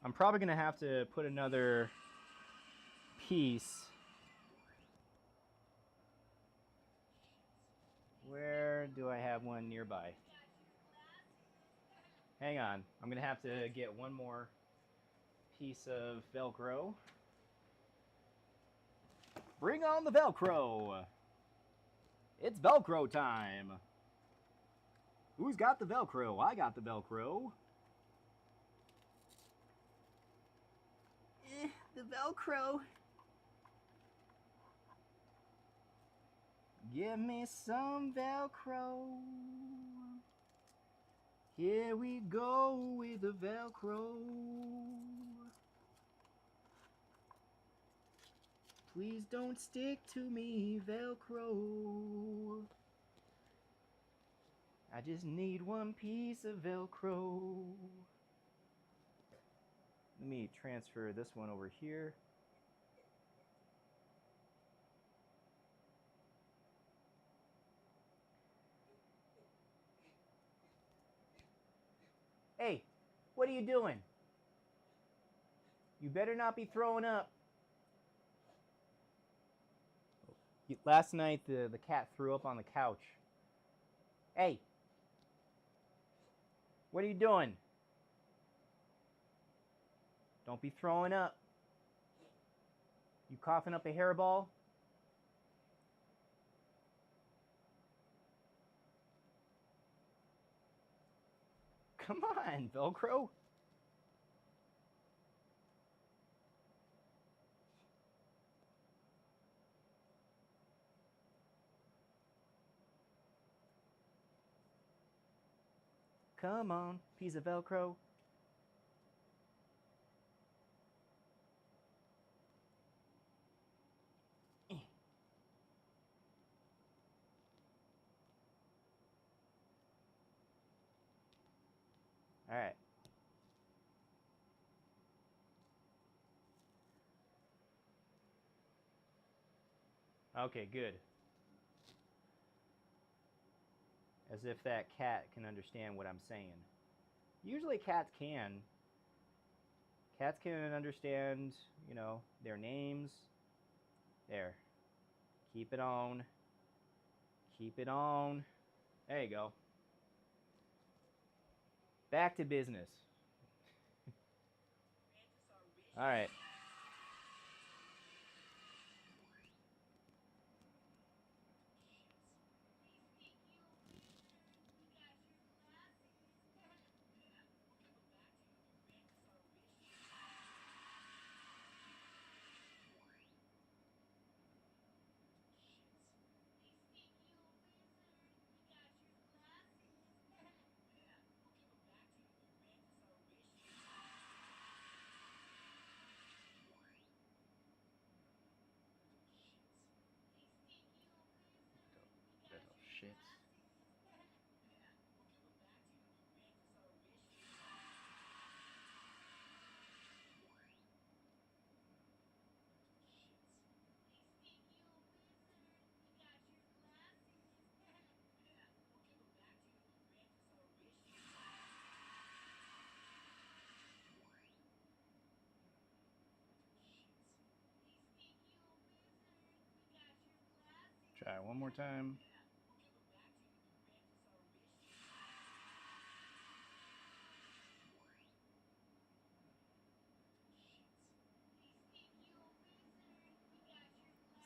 I'm probably gonna have to put another piece. Where do I have one nearby? Hang on, I'm gonna have to get one more piece of Velcro. Bring on the Velcro! It's Velcro time! Who's got the Velcro? I got the Velcro. The Velcro. Give me some Velcro. Here we go with the Velcro. Please don't stick to me, Velcro. I just need one piece of Velcro. Let me transfer this one over here. What are you doing? You better not be throwing up. Last night, the cat threw up on the couch. Hey, what are you doing? Don't be throwing up. You coughing up a hairball? Come on, Velcro. Come on, piece of Velcro. All right. Okay, good. As if that cat can understand what I'm saying. Usually cats can. Cats can understand, you know, their names. There. Keep it on. Keep it on. There you go. Back to business. All right. Little shits. Try one more time.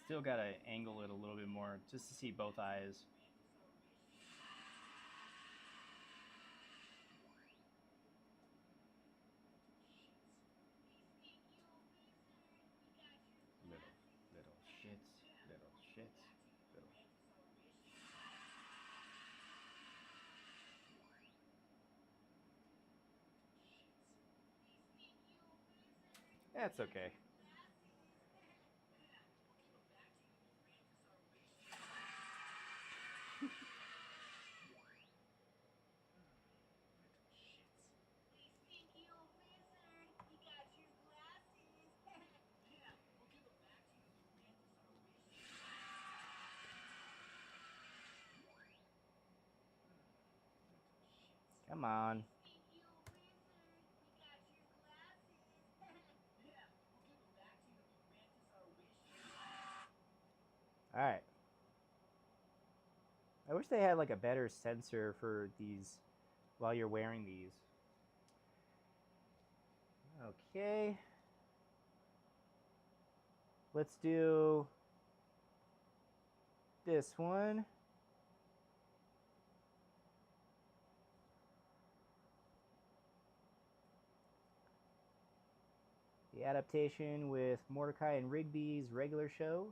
Still gotta angle it a little bit more just to see both eyes. Little shits. Little shits. Little. That's okay. Come on. All right. I wish they had like a better sensor for these while you're wearing these. Okay. Let's do this one. The adaptation with Mordecai and Rigby's regular show.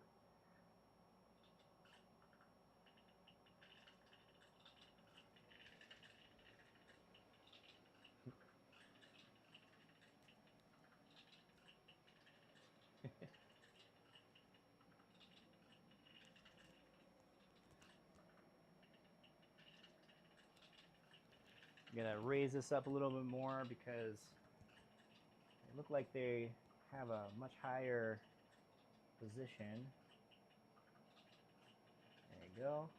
I'm gonna raise this up a little bit more because they look like they have a much higher position. There you go.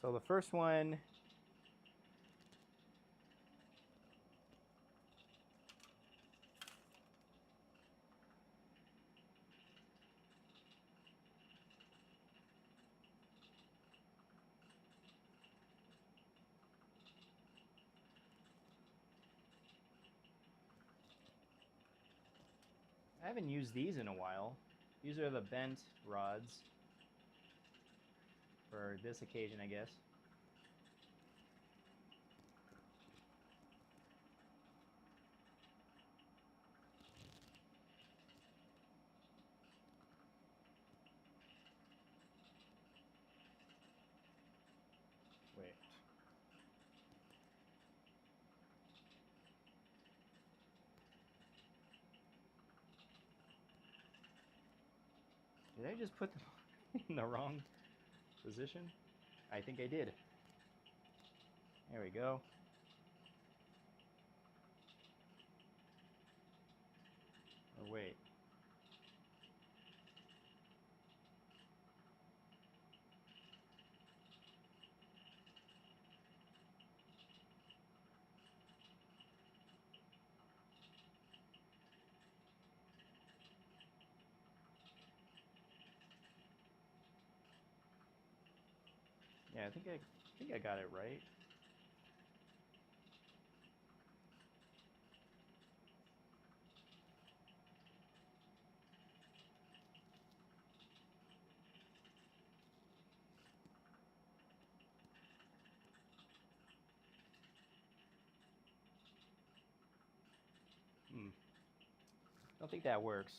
So the first one, I haven't used these in a while. These are the bent rods for this occasion, I guess. Wait. Did I just put them in the wrong position? I think I did. There we go. Or wait. Yeah, I think I got it right. Don't think that works.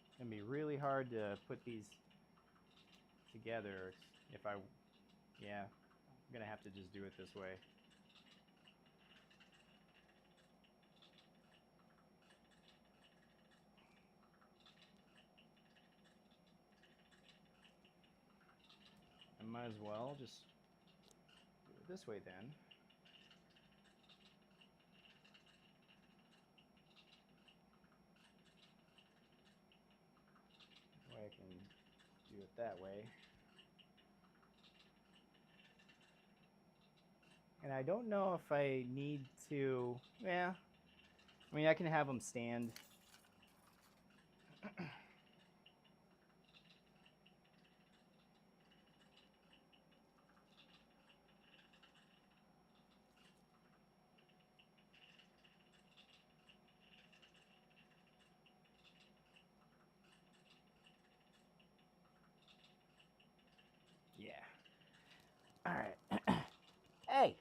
It's gonna be really hard to put these together if yeah, I'm gonna have to just do it this way. I might as well just do it this way then. That way I can do it that way. And I don't know if I need to, yeah, I mean I can have them stand. Yeah. All right. Hey.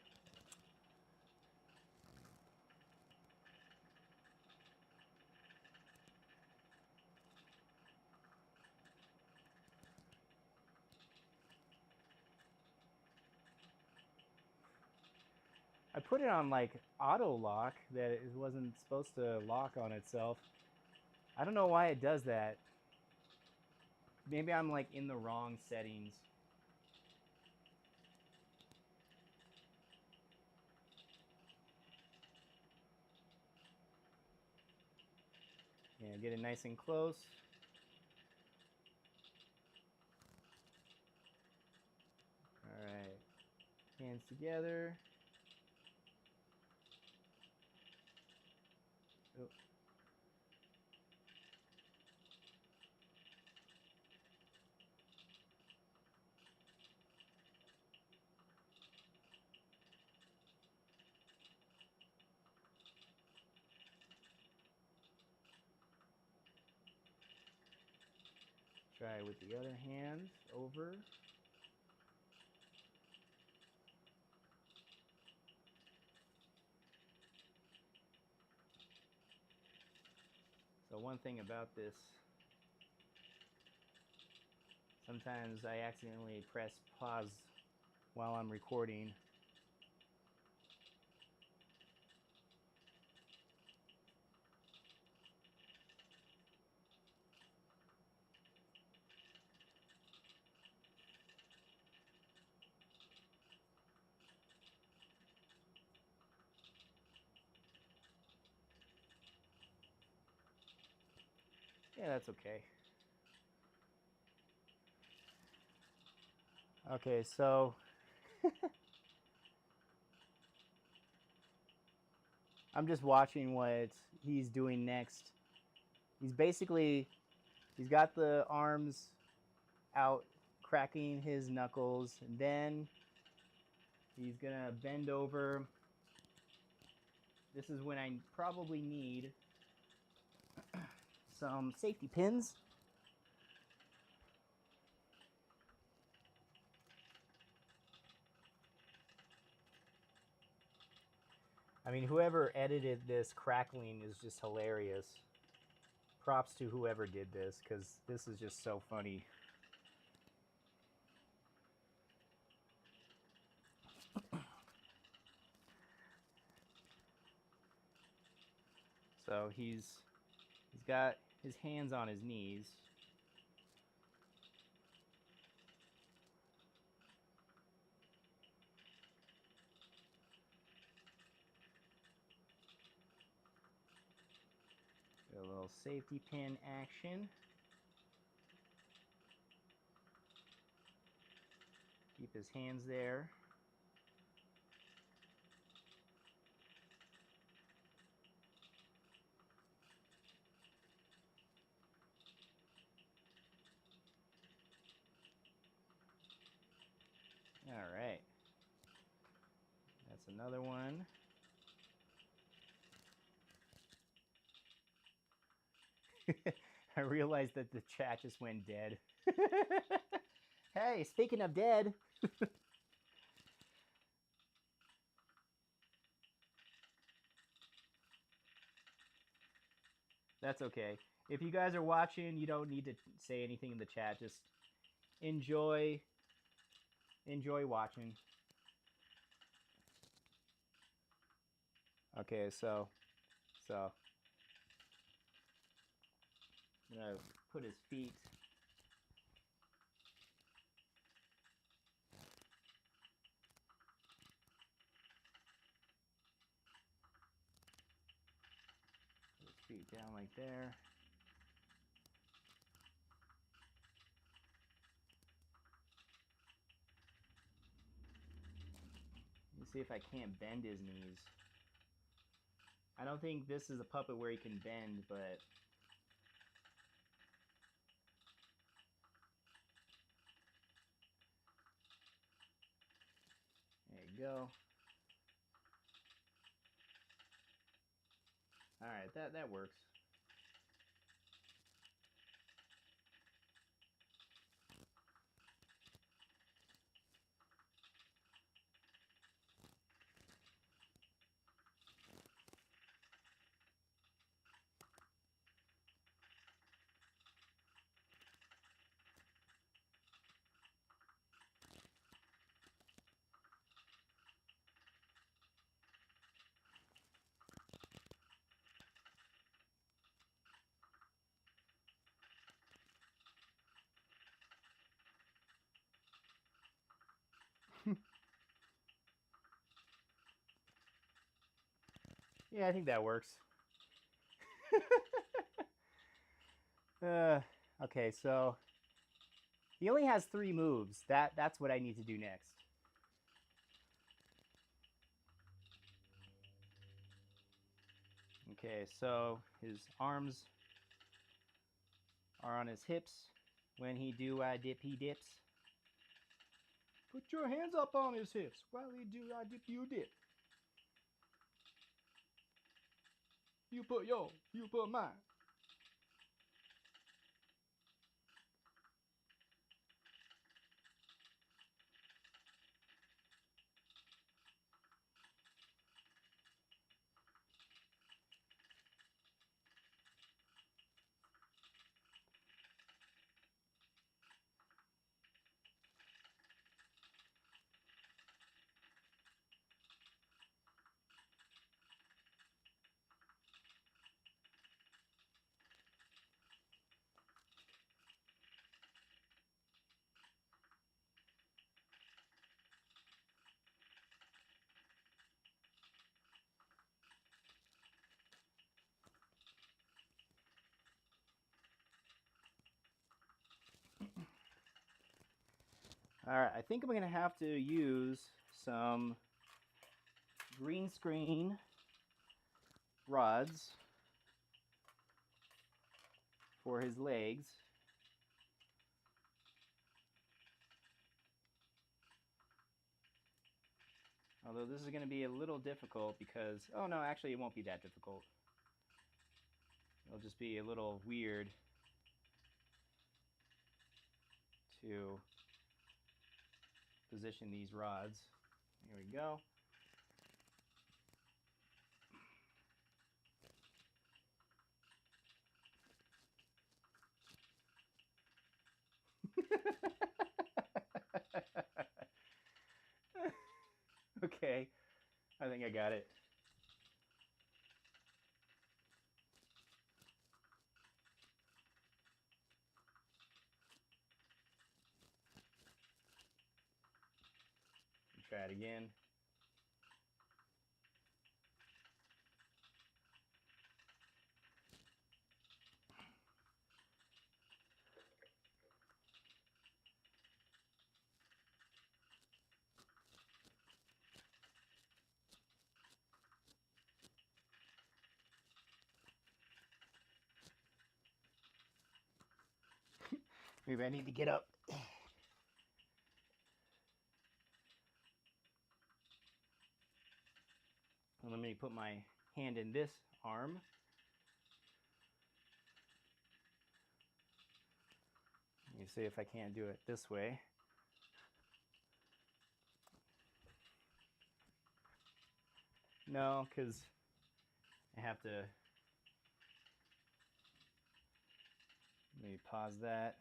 I put it on like auto lock that it wasn't supposed to lock on itself. I don't know why it does that. Maybe I'm like in the wrong settings. Yeah, get it nice and close. All right, hands together. Oh. Try with the other hand over. So one thing about this Sometimes I accidentally press pause while I'm recording. Yeah, that's okay. Okay, so I'm just watching what he's doing next. He's got the arms out, cracking his knuckles, and then he's gonna bend over. This is when I probably need some safety pins. I mean, whoever edited this crackling is just hilarious. Props to whoever did this, because this is just so funny. So he's got his hands on his knees. A little safety pin action. Keep his hands there. All right. That's another one. I realized that the chat just went dead. Hey, speaking of dead. That's okay. If you guys are watching, you don't need to say anything in the chat. Just enjoy watching. Okay, so I'm gonna put his feet. Put his feet down like there. Let me see if I can't bend his knees. I don't think this is a puppet where he can bend, but there you go. All right, that works. Yeah, I think that works. Okay, so he only has 3 moves. That's what I need to do next. Okay, so his arms are on his hips. When he do dip, he dips. Put your hands up on his hips. While he do dip, you dip. You put yours, you put mine. Alright, I think I'm going to have to use some green screen rods for his legs. Although this is going to be a little difficult because, oh no, actually it won't be that difficult. It'll just be a little weird to position these rods. Here we go. Okay, I think I got it. Try it again. Maybe I need to get up. And let me put my hand in this arm. Let me see if I can't do it this way. No, because I have to. Let me pause that.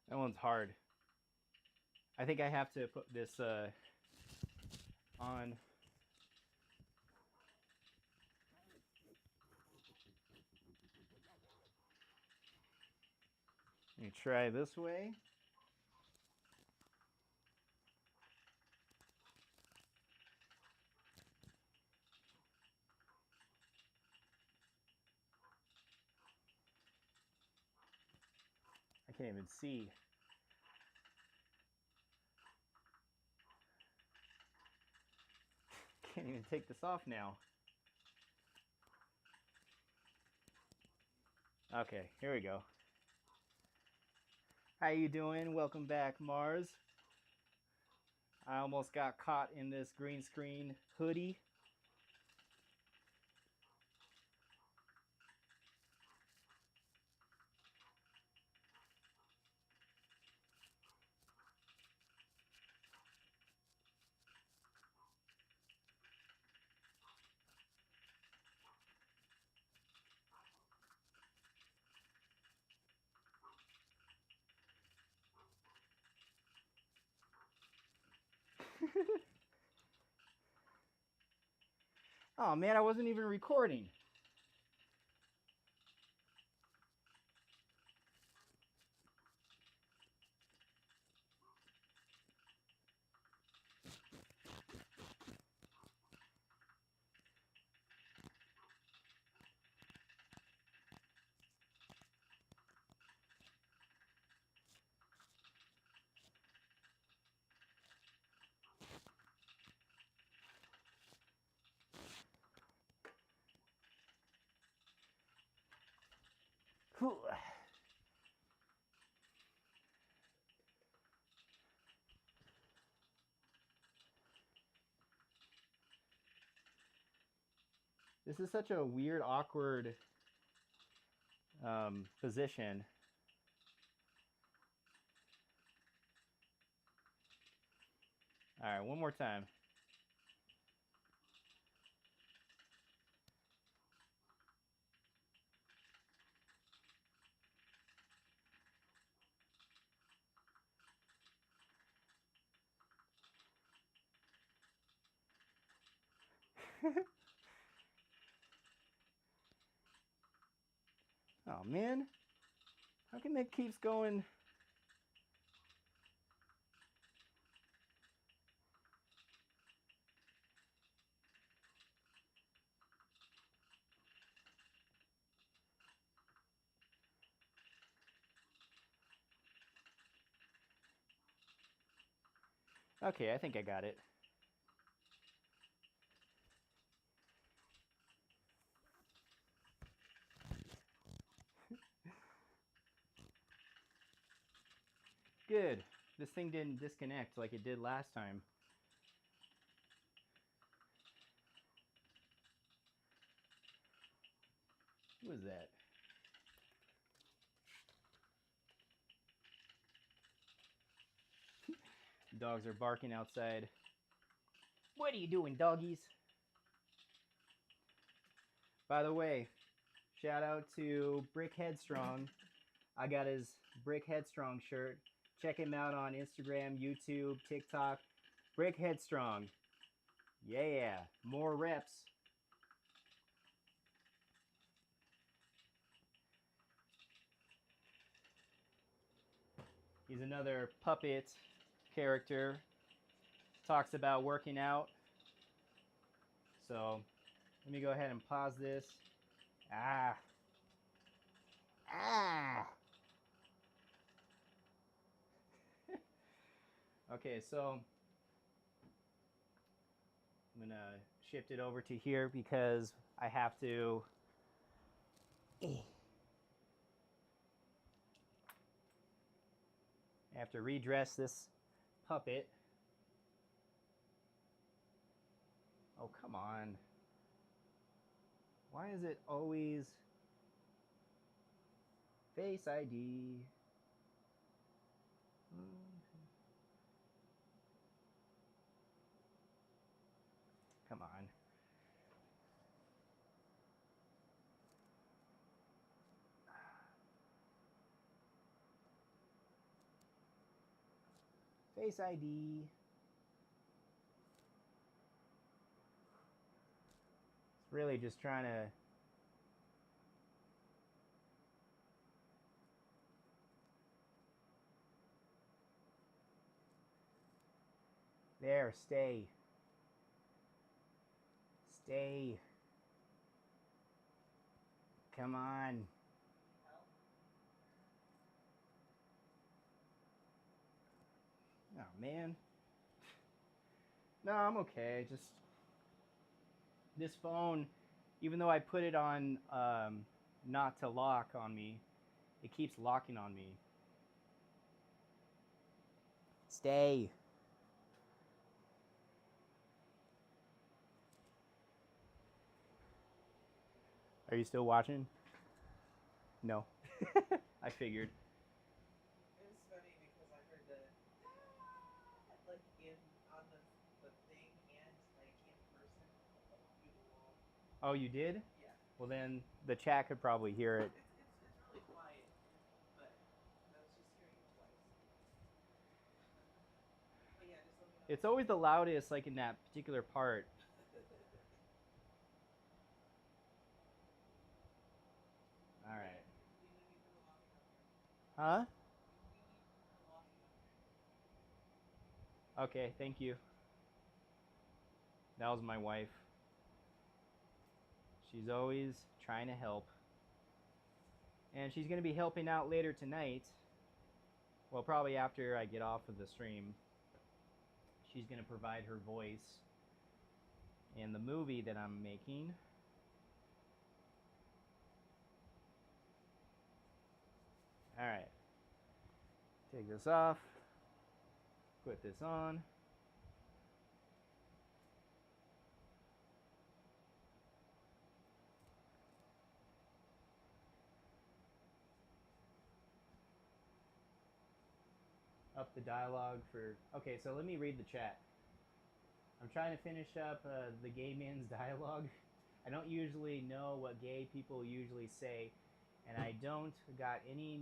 That one's hard. I think I have to put this on. Let me try this way. I can't even see. Can't even take this off now. Okay, here we go. How you doing? Welcome back, Mars. I almost got caught in this green screen hoodie. Oh man, I wasn't even recording. Whew. This is such a weird, awkward position. All right, one more time. Oh man, how come it keeps going? Okay, I think I got it. Good. This thing didn't disconnect like it did last time. Who was that? Dogs are barking outside. What are you doing, doggies? By the way, shout out to Brick Headstrong. I got his Brick Headstrong shirt. Check him out on Instagram, YouTube, TikTok. Brick Headstrong. Yeah, more reps. He's another puppet character. Talks about working out. So let me go ahead and pause this. Ah. Okay, so I'm gonna shift it over to here because I have to redress this puppet. Oh, come on. Why is it always Face ID? Come on. Face ID. It's really just trying to there, stay. Stay. Come on. Oh man. No, I'm okay. Just this phone, even though I put it on not to lock on me, it keeps locking on me. Stay. Are you still watching? No. I figured. It was funny because I heard the like in on the thing and like in person through the wall. Oh, you did? Yeah. Well, then the chat could probably hear it. It's really quiet, but I was just hearing it twice. But yeah, just let me know. It's always the loudest, like in that particular part. All right. We need to put a locking on here. Huh? We need to put a locking on here. Okay, thank you. That was my wife. She's always trying to help. And she's going to be helping out later tonight. Well, probably after I get off of the stream. She's going to provide her voice in the movie that I'm making. All right. Take this off. Put this on. Up the dialogue for... Okay, so let me read the chat. I'm trying to finish up the gay man's dialogue. I don't usually know what gay people usually say, and I don't got any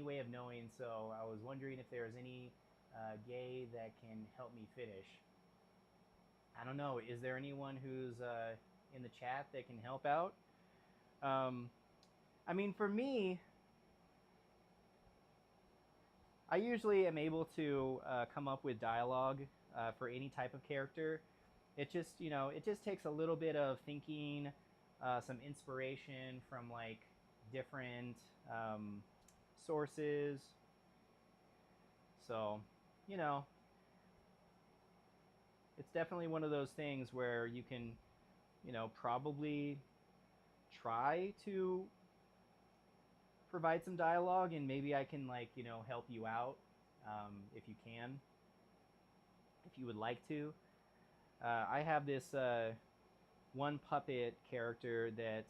way of knowing, so I was wondering if there's any gay that can help me finish. I don't know. Is there anyone who's in the chat that can help out? Um, I mean, for me, I usually am able to come up with dialogue for any type of character. It just, it just takes a little bit of thinking, some inspiration from like different sources. So, you know, it's definitely one of those things where you can, probably try to provide some dialogue, and maybe I can like, help you out if you can, if you would like to. I have this one puppet character that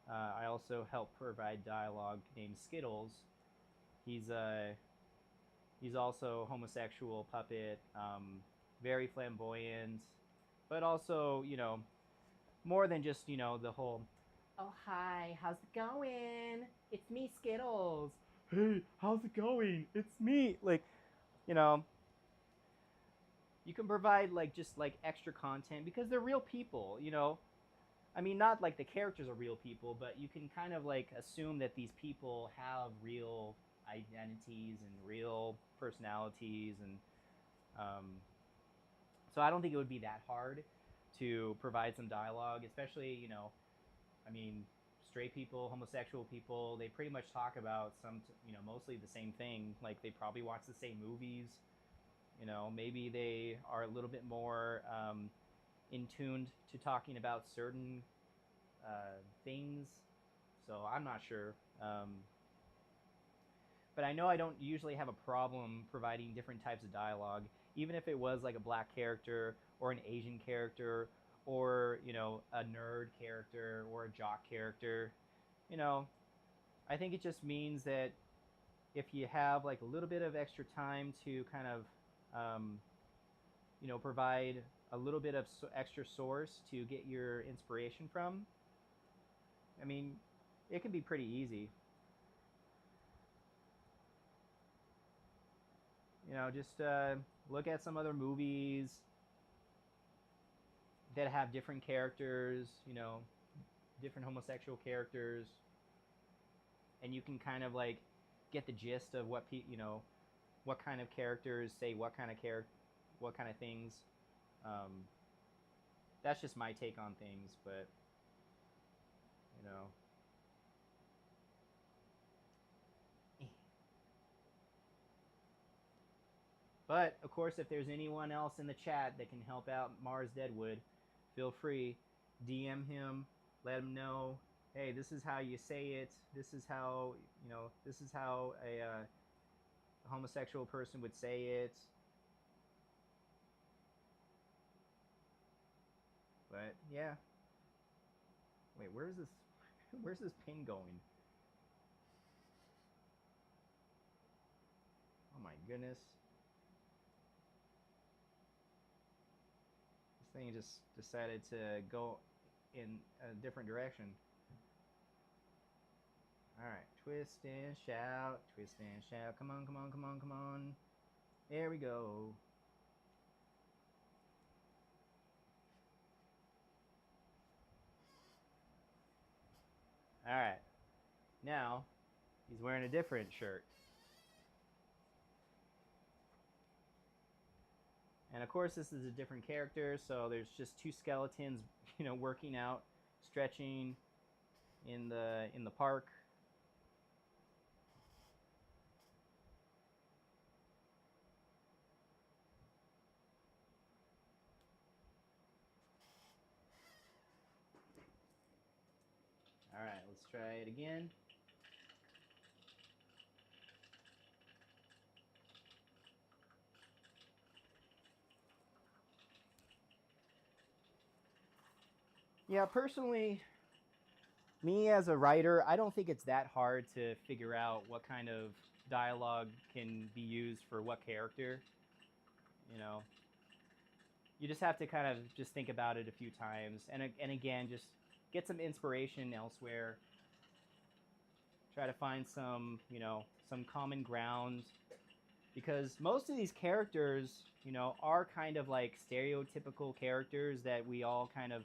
I also help provide dialogue named Skittles. He's he's also a homosexual puppet, very flamboyant, but also more than just the whole. Oh hi, how's it going? It's me, Skittles. Hey, how's it going? It's me. Like, you know, you can provide like just like extra content because they're real people. I mean, not like the characters are real people, but you can kind of like assume that these people have real identities and real personalities, and um, so I don't think it would be that hard to provide some dialogue, especially I mean, straight people, homosexual people, they pretty much talk about mostly the same thing. Like they probably watch the same movies. Maybe they are a little bit more in tuned to talking about certain things. So I'm not sure. But I know I don't usually have a problem providing different types of dialogue, even if it was like a black character or an Asian character or a nerd character or a jock character. You know, I think it just means that if you have like a little bit of extra time to kind of provide a little bit of extra source to get your inspiration from, I mean, it can be pretty easy. Just look at some other movies that have different characters, different homosexual characters, and you can kind of like get the gist of what kind of characters say what kind of things. Um, that's just my take on things, but you know. But of course, if there's anyone else in the chat that can help out Mars Deadwood, feel free, DM him, let him know. Hey, this is how you say it. This is how This is how a homosexual person would say it. But yeah. Wait, where's this? Where's this pin going? Oh my goodness. This thing just decided to go in a different direction. Alright, twist and shout, twist and shout. Come on, come on, come on, come on. There we go. Alright, now he's wearing a different shirt. And of course, this is a different character, so there's just two skeletons, working out, stretching in the park. All right, let's try it again. Yeah, personally, me as a writer, I don't think it's that hard to figure out what kind of dialogue can be used for what character. You know, you just have to kind of just think about it a few times, and again, just get some inspiration elsewhere. Try to find some common ground, because most of these characters, you know, are kind of like stereotypical characters that we all kind of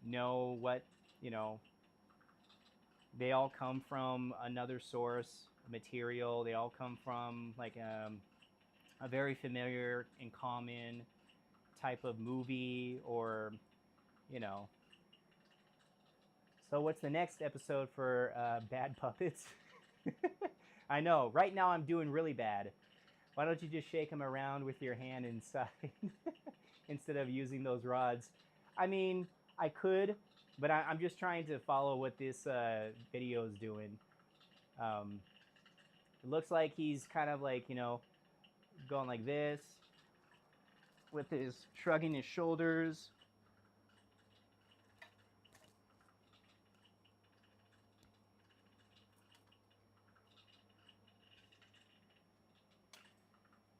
know what, you know, they all come from another source material. They all come from like a very familiar and common type of movie, or you know. So what's the next episode for Bad Puppets? I know. Right now I'm doing really bad. Why don't you just shake them around with your hand inside instead of using those rods? I mean, I could, but I'm just trying to follow what this video is doing. It looks like he's kind of like, you know, going like this with his shrugging his shoulders.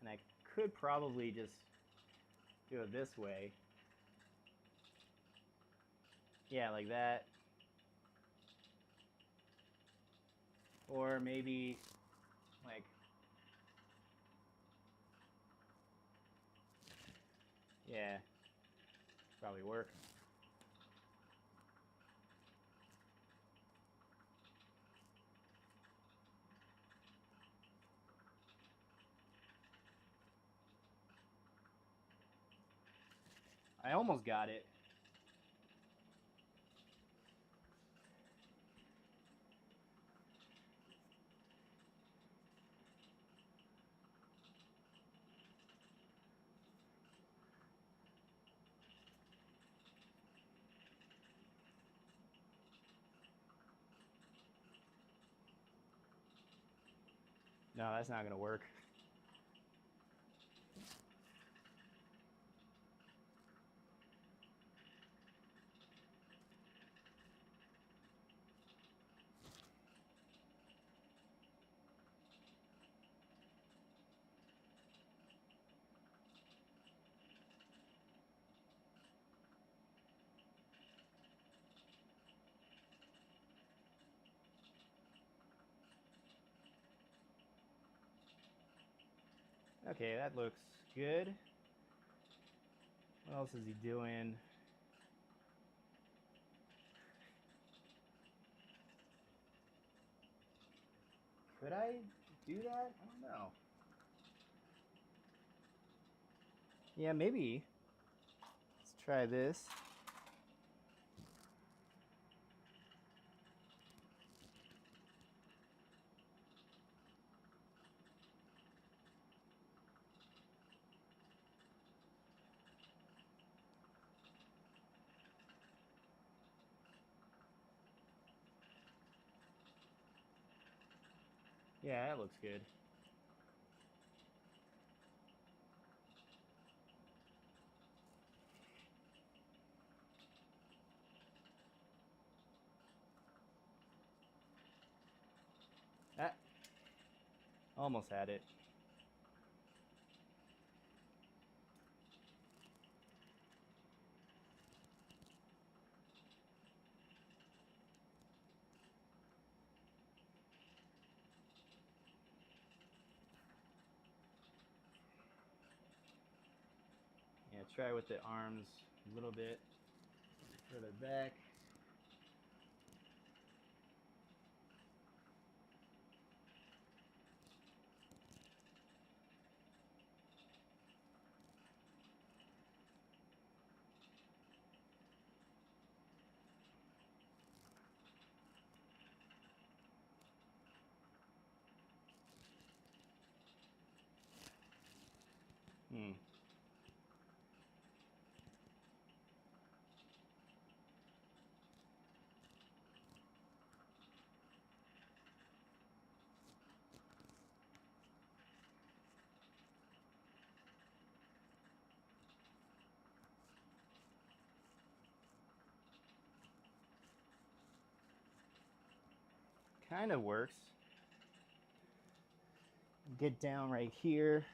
And I could probably just do it this way. Yeah, like that. Or maybe like, yeah, probably work. I almost got it. No, that's not gonna work. Okay, that looks good. What else is he doing? Could I do that? I don't know. Yeah, maybe. Let's try this. Yeah, that looks good. Ah, almost had it. Yeah, try with the arms a little bit further back. Hmm. Kind of works. Get down right here.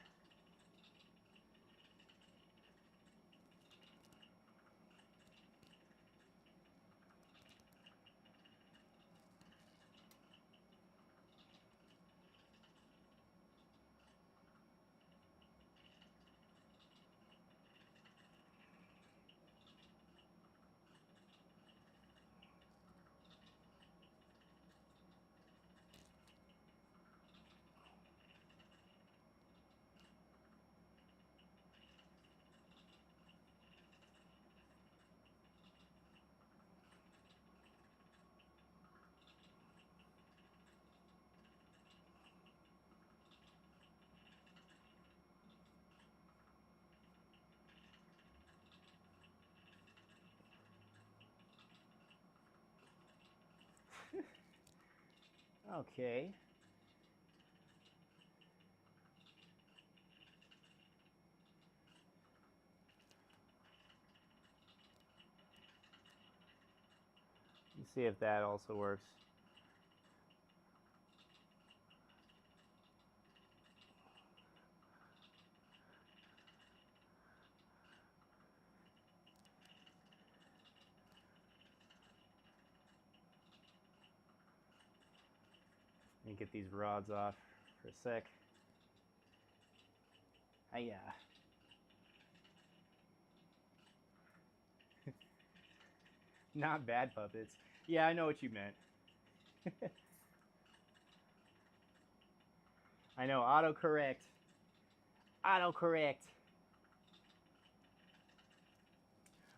Okay. Let's see if that also works. Let me get these rods off for a sec. Hiya. Not bad puppets. Yeah, I know what you meant. I know, autocorrect. Autocorrect.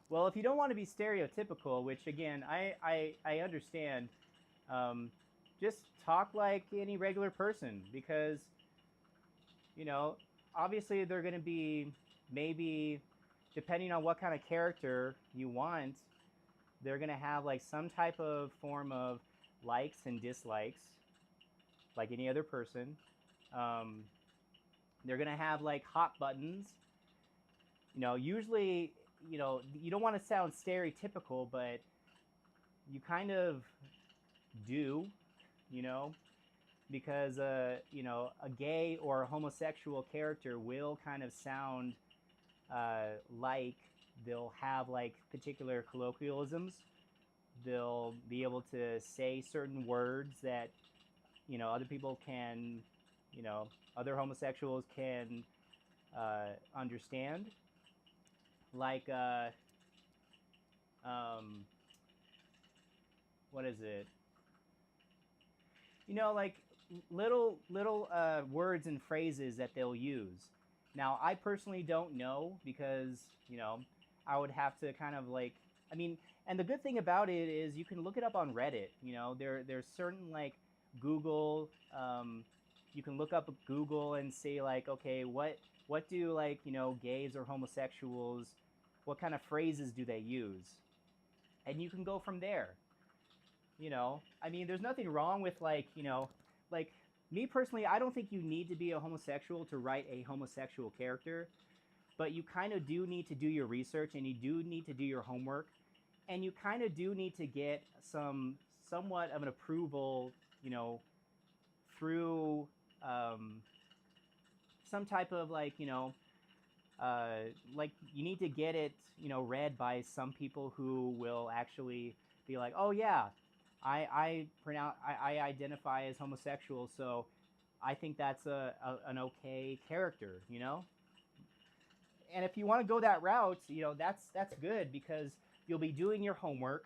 Well, if you don't want to be stereotypical, which again, I understand, um, just talk like any regular person because, you know, obviously they're going to be maybe, depending on what kind of character you want, they're going to have like some type of form of likes and dislikes, like any other person. Um, they're going to have like hot buttons. Usually, you don't want to sound stereotypical, but you kind of do, you know, because a gay or a homosexual character will kind of sound like they'll have like particular colloquialisms. They'll be able to say certain words that other people can, you know, other homosexuals can understand, like um, what is it? Like little words and phrases that they'll use. Now, I personally don't know because I would have to kind of like, I mean, and the good thing about it is you can look it up on Reddit. There's certain like Google. You can look up Google and say like, okay, what do like gays or homosexuals, what kind of phrases do they use, and you can go from there. I mean, there's nothing wrong with like like me personally, I don't think you need to be a homosexual to write a homosexual character, but you kind of do need to do your research and you do need to do your homework, and you kind of do need to get somewhat of an approval, through um, some type of like like you need to get it read by some people who will actually be like, oh yeah, I identify as homosexual, so I think that's an okay character, and if you want to go that route, that's good because you'll be doing your homework.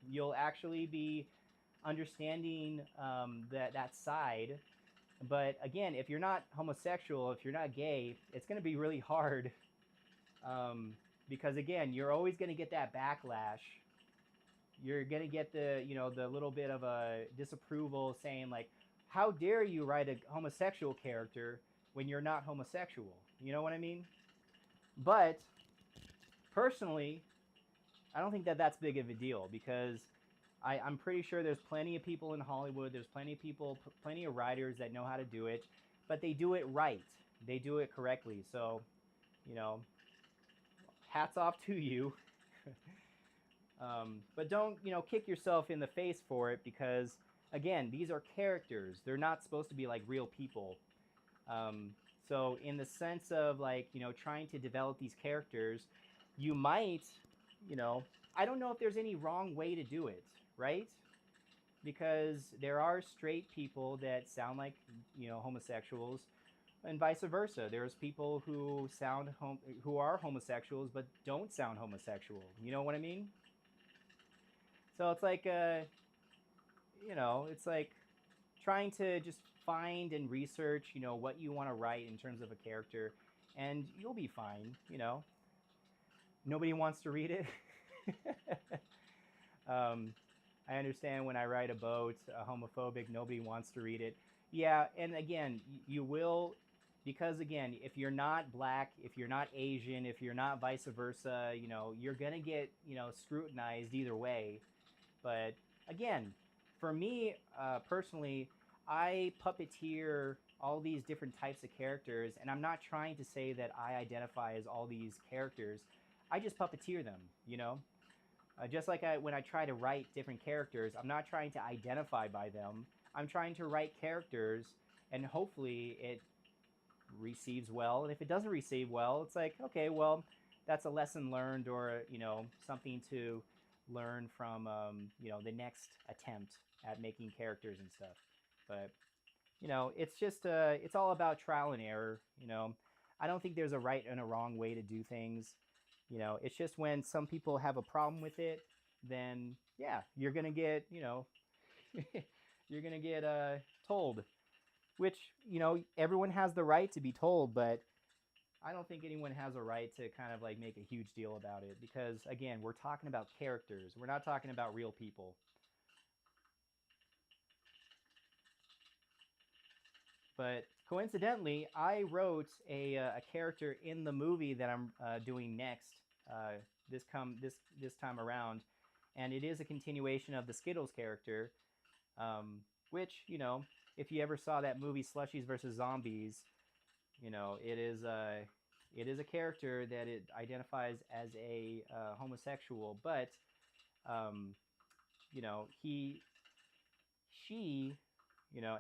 You'll actually be understanding that side. But again, if you're not homosexual, if you're not gay, it's going to be really hard, um, because again, you're always going to get that backlash. You're going to get the little bit of a disapproval saying like, how dare you write a homosexual character when you're not homosexual? You know what I mean? But personally, I don't think that that's big of a deal because I'm pretty sure there's plenty of people in Hollywood, there's plenty of people, plenty of writers that know how to do it, but they do it right. They do it correctly. So, you know, hats off to you. But don't, kick yourself in the face for it because, again, these are characters. They're not supposed to be like real people. Um, so, in the sense of like, trying to develop these characters, you might, you know, I don't know if there's any wrong way to do it, right? Because there are straight people that sound like, homosexuals, and vice versa. There's people who who are homosexuals but don't sound homosexual. You know what I mean? So it's like it's like trying to just find and research, what you want to write in terms of a character, and you'll be fine. Nobody wants to read it. um, I understand when I write about homophobic, nobody wants to read it. Yeah, and again, you will, because again, if you're not black, if you're not Asian, if you're not vice versa, you're gonna get scrutinized either way. But again, for me personally, I puppeteer all these different types of characters, and I'm not trying to say that I identify as all these characters. I just puppeteer them, you know? Just like when I try to write different characters, I'm not trying to identify by them. I'm trying to write characters, and hopefully it receives well. And if it doesn't receive well, it's like, okay, well, that's a lesson learned, or something to learn from the next attempt at making characters and stuff. But it's just it's all about trial and error. I don't think there's a right and a wrong way to do things. It's just when some people have a problem with it, then yeah, you're gonna get you're gonna get told, which everyone has the right to be told, but I don't think anyone has a right to kind of like make a huge deal about it, because again, we're talking about characters. We're not talking about real people. But coincidentally, I wrote a character in the movie that I'm doing next this time around, and it is a continuation of the Skittles character, which if you ever saw that movie Slushies versus Zombies, it is a character that it identifies as a homosexual, but he she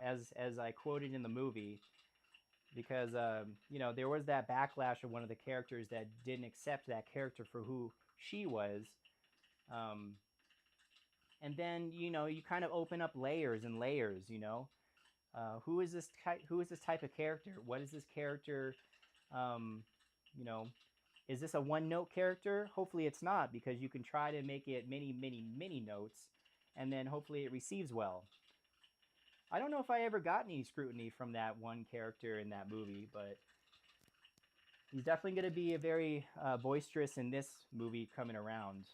as I quoted in the movie, because there was that backlash of one of the characters that didn't accept that character for who she was, um, and then you kind of open up layers and layers. Who is this who is this type of character? What is this character? Um, you know, is this a one note character? Hopefully it's not, because you can try to make it many, many, many notes, and then hopefully it receives well. I don't know if I ever got any scrutiny from that one character in that movie, but he's definitely going to be a very boisterous in this movie coming around,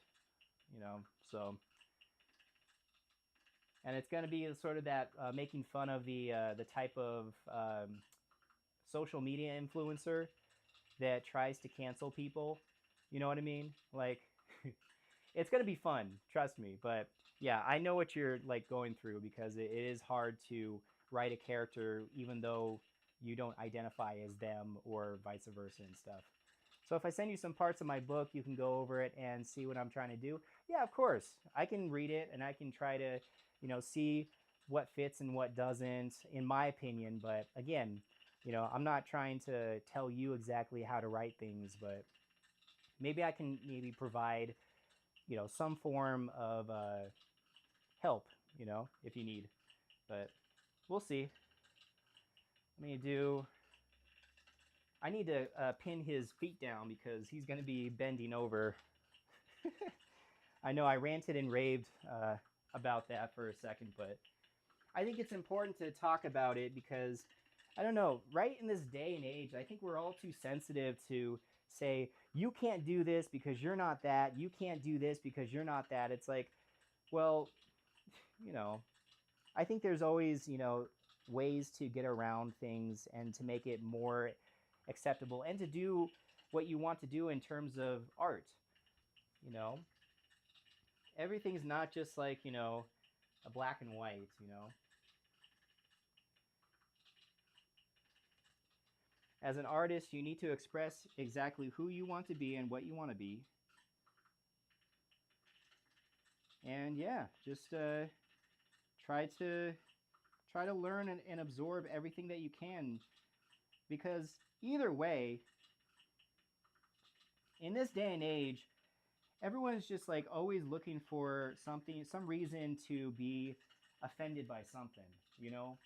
so. And it's going to be sort of that making fun of the type of social media influencer that tries to cancel people. You know what I mean? Like, it's gonna be fun, trust me. But yeah, I know what you're like going through, because it is hard to write a character even though you don't identify as them, or vice versa and stuff. So if I send you some parts of my book, you can go over it and see what I'm trying to do. Yeah, of course. I can read it and I can try to, see what fits and what doesn't, in my opinion. But again, I'm not trying to tell you exactly how to write things, but maybe I can maybe provide, some form of help, if you need. But we'll see. Let me do. I need to pin his feet down because he's going to be bending over. I know I ranted and raved about that for a second, but I think it's important to talk about it because I don't know, right in this day and age, I think we're all too sensitive to say, you can't do this because you're not that. You can't do this because you're not that. It's like, well, you know, I think there's always, ways to get around things and to make it more acceptable and to do what you want to do in terms of art. You know, everything's not just like, a black and white. As an artist, you need to express exactly who you want to be and what you want to be. And yeah, just try to try to learn and absorb everything that you can, because either way, in this day and age, everyone's just like always looking for something, some reason to be offended by something, you know?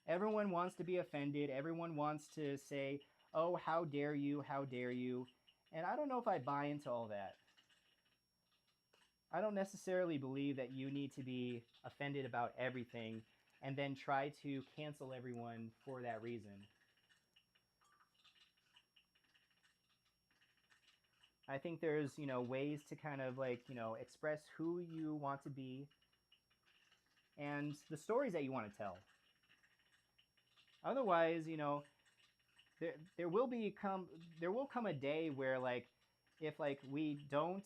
Everyone wants to be offended. Everyone wants to say, "Oh, how dare you? How dare you?" And I don't know if I buy into all that. I don't necessarily believe that you need to be offended about everything and then try to cancel everyone for that reason. I think there's, ways to kind of like, express who you want to be and the stories that you want to tell. Otherwise, there there will come a day where like if like we don't,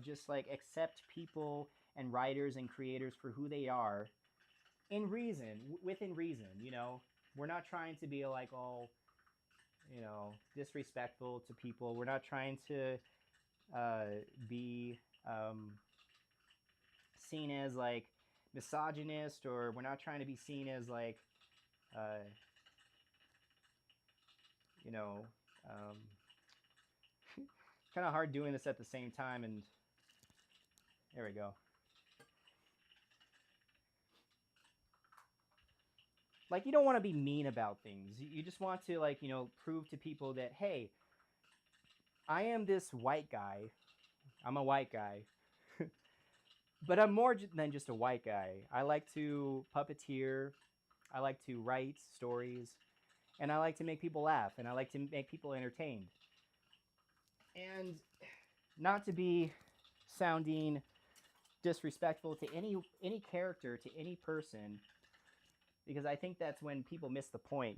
just like accept people and writers and creators for who they are, in reason, within reason. We're not trying to be like all disrespectful to people. We're not trying to be seen as like misogynist, or we're not trying to be seen as like uh, you know um, kind of hard doing this at the same time. And there we go. Like, you don't want to be mean about things. You just want to, like, prove to people that, hey, I am this white guy. I'm a white guy. But I'm more than just a white guy. I like to puppeteer. I like to write stories. And I like to make people laugh. And I like to make people entertained. And not to be sounding disrespectful to any character, to any person, because I think that's when people miss the point.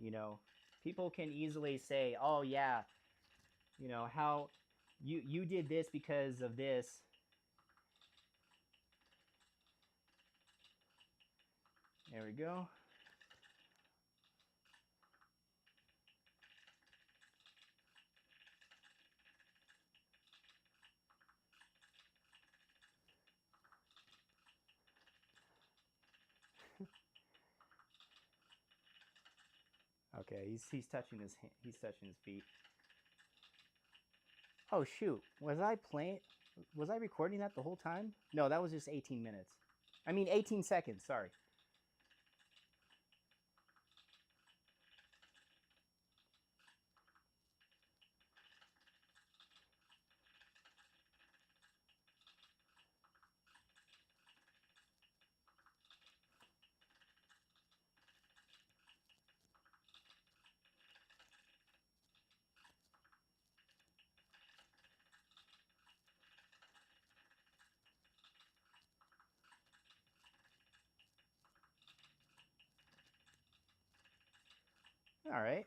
People can easily say, oh yeah, how you did this because of this. There we go. Okay, he's touching his feet. Oh shoot, was I recording that the whole time? No, that was just 18 minutes. I mean 18 seconds, sorry. All right.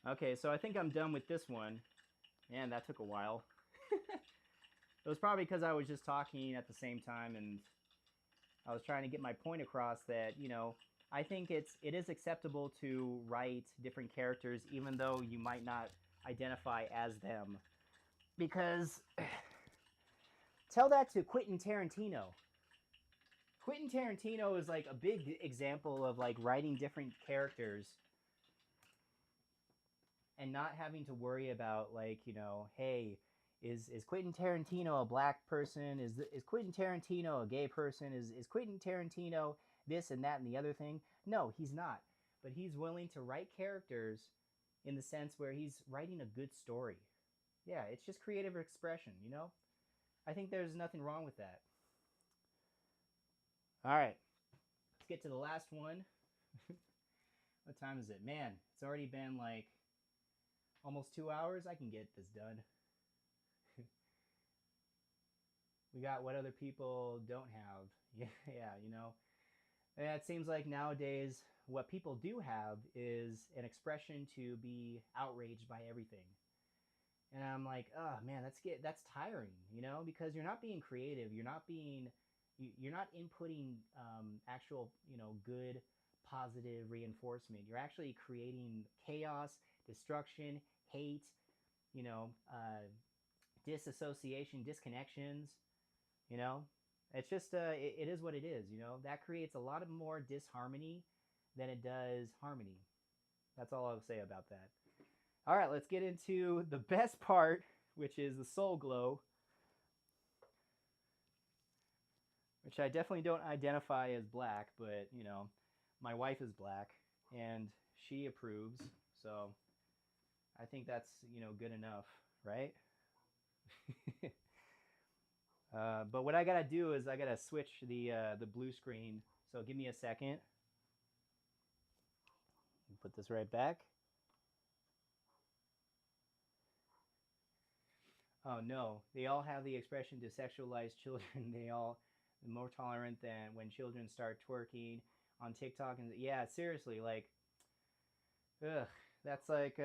Okay, so I think I'm done with this one. Man, that took a while. It was probably because I was just talking at the same time, and I was trying to get my point across that, I think it is acceptable to write different characters even though you might not identify as them. Because tell that to Quentin Tarantino. Quentin Tarantino is like a big example of like writing different characters and not having to worry about, like, hey, is Quentin Tarantino a black person? Is Quentin Tarantino a gay person? Is Quentin Tarantino this and that and the other thing? No, he's not. But he's willing to write characters in the sense where he's writing a good story. Yeah, it's just creative expression. I think there's nothing wrong with that. All right, let's get to the last one. What time is it? Man, it's already been like almost 2 hours. I can get this done. We got what other people don't have. Yeah. And it seems like nowadays what people do have is an expression to be outraged by everything. And I'm like, oh man, that's tiring, because you're not being creative. You're not inputting actual, good, positive reinforcement. You're actually creating chaos, destruction, hate, disassociation, disconnections. You know, it's just it is what it is. That creates a lot of more disharmony than it does harmony. That's all I'll say about that. All right, let's get into the best part, which is the soul glow, which I definitely don't identify as black, but my wife is black and she approves, so I think that's good enough, right? But what I gotta do is I gotta switch the blue screen. So give me a second. Put this right back. Oh no, they all have the expression to sexualize children. They all are more tolerant than when children start twerking on TikTok. And yeah, seriously, like, ugh, that's like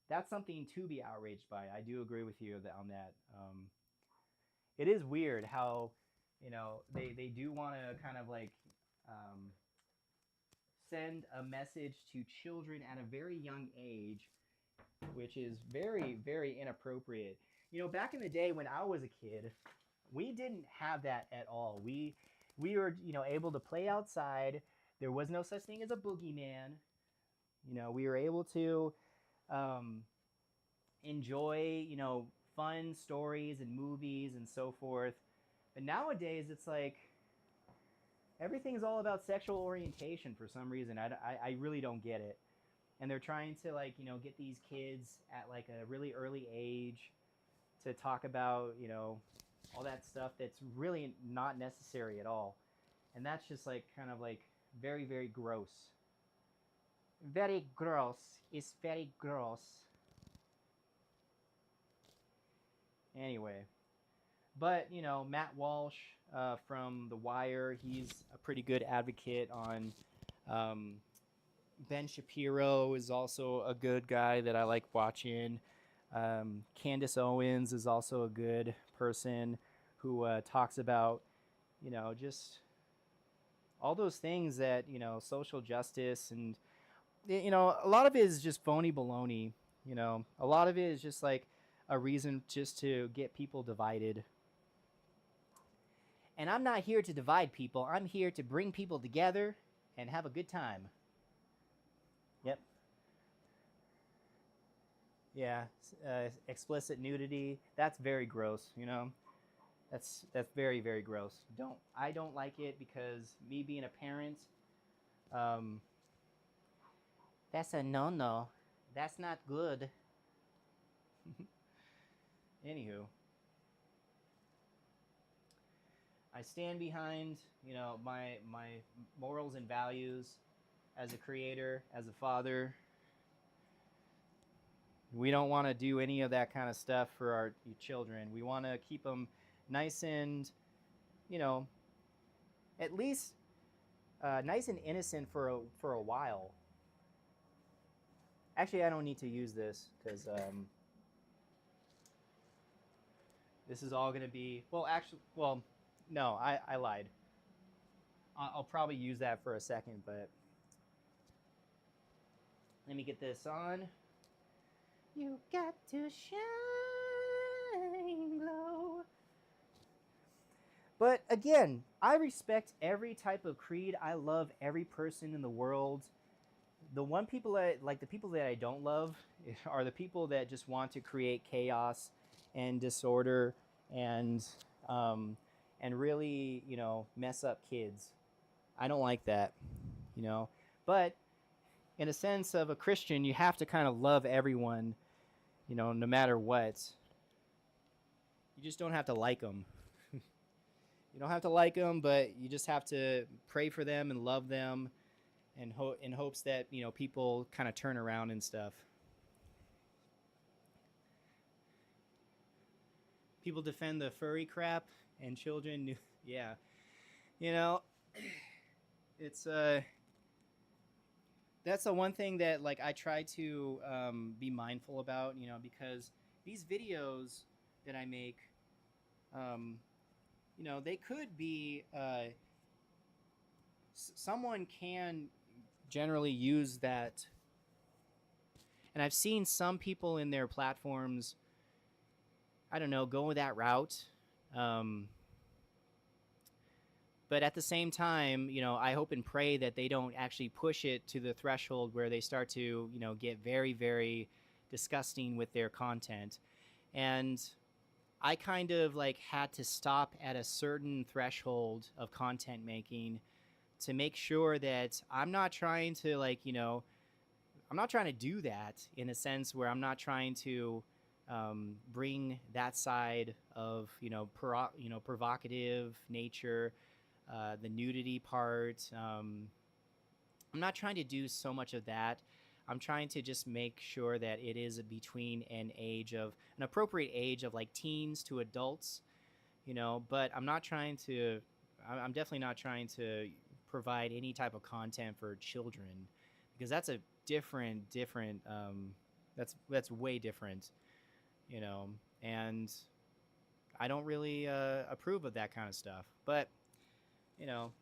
that's something to be outraged by. I do agree with you on that. it is weird how, they do want to kind of like um, send a message to children at a very young age, which is very, very inappropriate. Back in the day when I was a kid, we didn't have that at all. We were, able to play outside. There was no such thing as a boogeyman. We were able to um, enjoy, fun stories and movies and so forth. But nowadays, it's like everything's all about sexual orientation for some reason. I really don't get it. And they're trying to, like, get these kids at like a really early age to talk about, all that stuff that's really not necessary at all. And that's just like kind of like very, very gross. Very gross. It's very gross. Anyway, but Matt Walsh from The Wire, he's a pretty good advocate on. Um, Ben Shapiro is also a good guy that I like watching. Candace Owens is also a good person who talks about, just all those things that, social justice and, a lot of it is just phony baloney. A lot of it is just like a reason just to get people divided. And I'm not here to divide people. I'm here to bring people together and have a good time. Yep. Yeah. Explicit nudity. That's very gross. That's very, very gross. I don't like it because me being a parent, um, that's a no. That's not good. Anywho, I stand behind, my morals and values as a creator, as a father. We don't want to do any of that kind of stuff for our children. We want to keep them nice and, you know, at least nice and innocent for a while. Actually, I don't need to use this because this is all going to be, no, I lied. I'll probably use that for a second, but let me get this on. You got to shine glow. But again, I respect every type of creed. I love every person in the world. The people that I don't love are the people that just want to create chaos and disorder and really, mess up kids. I don't like that, But in a sense of a Christian, you have to kind of love everyone, no matter what. You just don't have to like them. You don't have to like them, but you just have to pray for them and love them, and in hopes that people kind of turn around and stuff. People defend the furry crap, and children, yeah, you know, it's that's the one thing that like I try to be mindful about, because these videos that I make, um, they could be someone can generally use that, and I've seen some people in their platforms, I don't know, go that route. Um, but at the same time, I hope and pray that they don't actually push it to the threshold where they start to, get very, very disgusting with their content. And I kind of like had to stop at a certain threshold of content making to make sure that I'm not trying to I'm not trying to do that in a sense where I'm not trying to bring that side of provocative nature, the nudity part. I'm not trying to do so much of that. I'm trying to just make sure that it is between an appropriate age of like teens to adults, but I'm not trying to. I'm definitely not trying to provide any type of content for children, because that's a different. That's way different, and I don't really approve of that kind of stuff. But you know,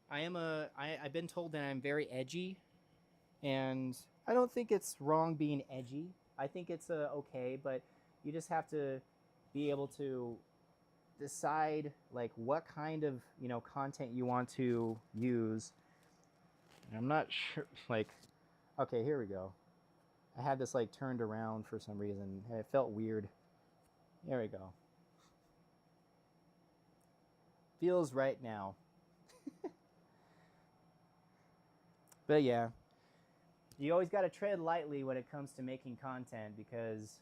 I've been told that I'm very edgy, and I don't think it's wrong being edgy. I think it's okay, but you just have to be able to decide like what kind of content you want to use. And I'm not sure. Like, okay, here we go. I had this like turned around for some reason, and it felt weird. There we go. Feels right now. But yeah, you always got to tread lightly when it comes to making content because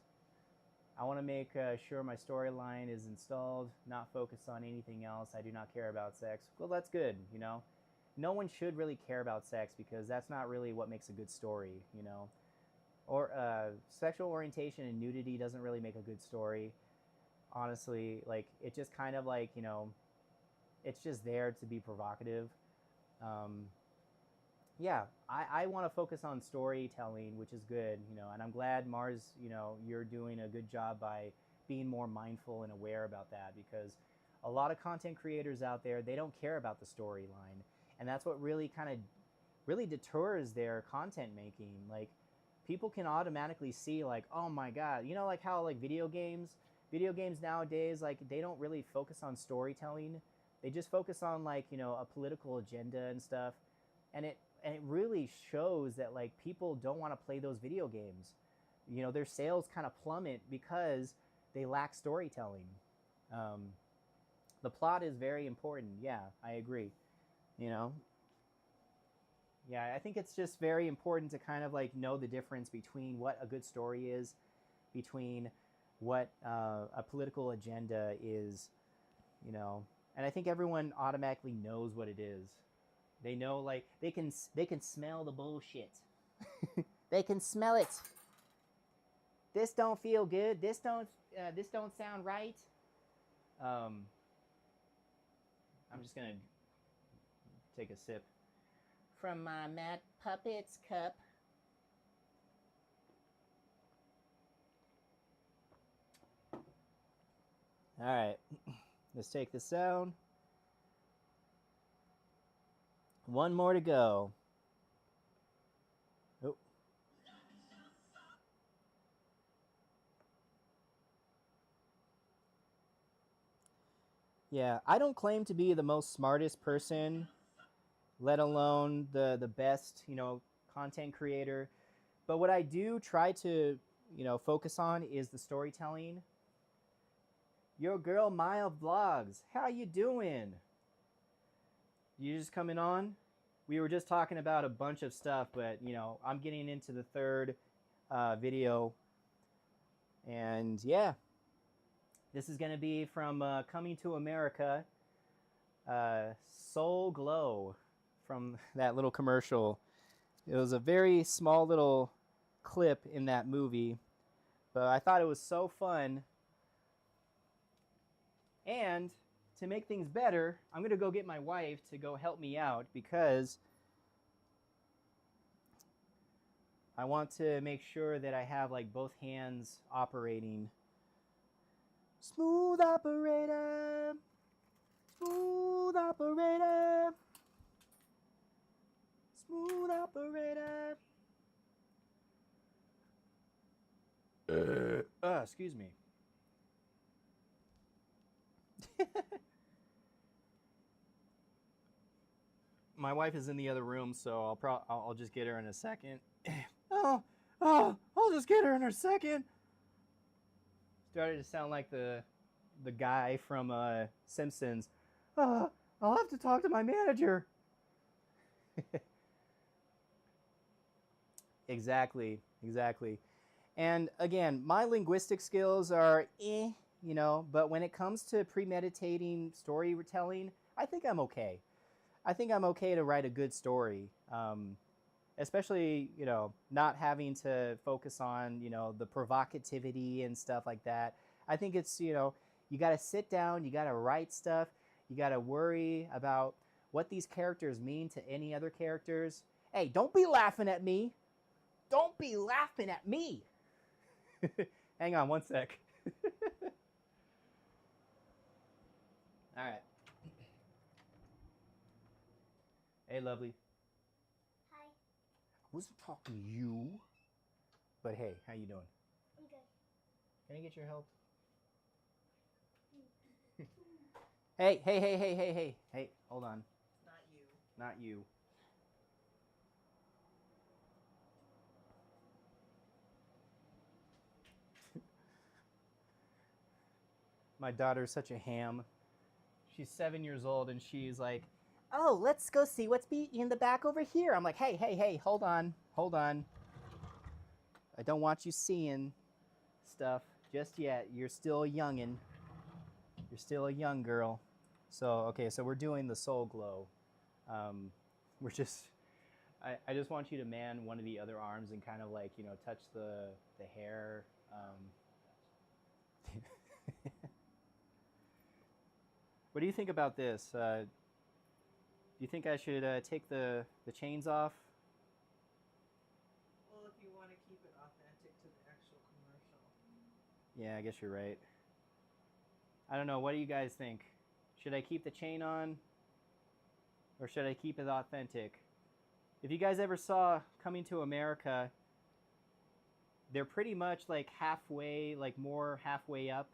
I want to make sure my storyline is installed, not focus on anything else. I do not care about sex. Well, that's good, you know. No one should really care about sex because that's not really what makes a good story, you know. Or sexual orientation and nudity doesn't really make a good story. Honestly, like it just kind of like it's just there to be provocative. Um, yeah, I want to focus on storytelling, which is good, you know, and I'm glad Mars, you're doing a good job by being more mindful and aware about that because a lot of content creators out there, they don't care about the storyline. And that's what really kind of really deters their content making. Like people can automatically see like, oh my God, like how like video games nowadays, like they don't really focus on storytelling. They just focus on like, a political agenda and stuff. And it really shows that like people don't want to play those video games. Their sales kind of plummet because they lack storytelling. Um, the plot is very important. Yeah, I agree. You know, yeah, I think it's just very important to kind of like know the difference between what a good story is, between what a political agenda is. And I think everyone automatically knows what it is. They know, like they can smell the bullshit. They can smell it. This don't feel good. This don't sound right. Um, I'm just gonna take a sip from my Matt Puppets cup. All right, let's take this down. One more to go. Oh. Yeah, I don't claim to be the most smartest person, let alone the best, content creator. But what I do try to, focus on is the storytelling. Your girl Maya Vlogs, how you doing? You just coming on? We were just talking about a bunch of stuff, but I'm getting into the third video, and yeah, this is gonna be from Coming to America, Soul Glow, from that little commercial. It was a very small little clip in that movie, but I thought it was so fun. And to make things better, I'm going to go get my wife to go help me out because I want to make sure that I have like both hands operating. Smooth operator. Smooth operator. Smooth operator. Excuse me. My wife is in the other room, so I'll just get her in a second. I'll just get her in a second. Started to sound like the guy from Simpsons. I'll have to talk to my manager. Exactly. And again, my linguistic skills are but when it comes to premeditating storytelling, I think I'm okay. I think I'm okay to write a good story, especially not having to focus on the provocativity and stuff like that. I think it's you got to sit down, you got to write stuff, you got to worry about what these characters mean to any other characters. Hey, don't be laughing at me. Don't be laughing at me. Hang on one sec. All right. Hey, lovely. Hi. I wasn't talking to you. But hey, how you doing? I'm good. Can I get your help? Hey, hey, hey, hey, hey, hey, hey, hold on. Not you. Not you. My daughter's such a ham. She's 7 years old and she's like, oh, let's go see what's in the back over here. I'm like, hey, hey, hey, hold on, hold on. I don't want you seeing stuff just yet. You're still a youngin'. You're still a young girl. So, okay, so we're doing the soul glow. We're just, I just want you to man one of the other arms and kind of like, you know, touch the hair. What do you think about this? Do you think I should take the chains off? Well, if you want to keep it authentic to the actual commercial. Yeah, I guess you're right. I don't know. What do you guys think? Should I keep the chain on? Or should I keep it authentic? If you guys ever saw Coming to America, they're pretty much like halfway, like more halfway up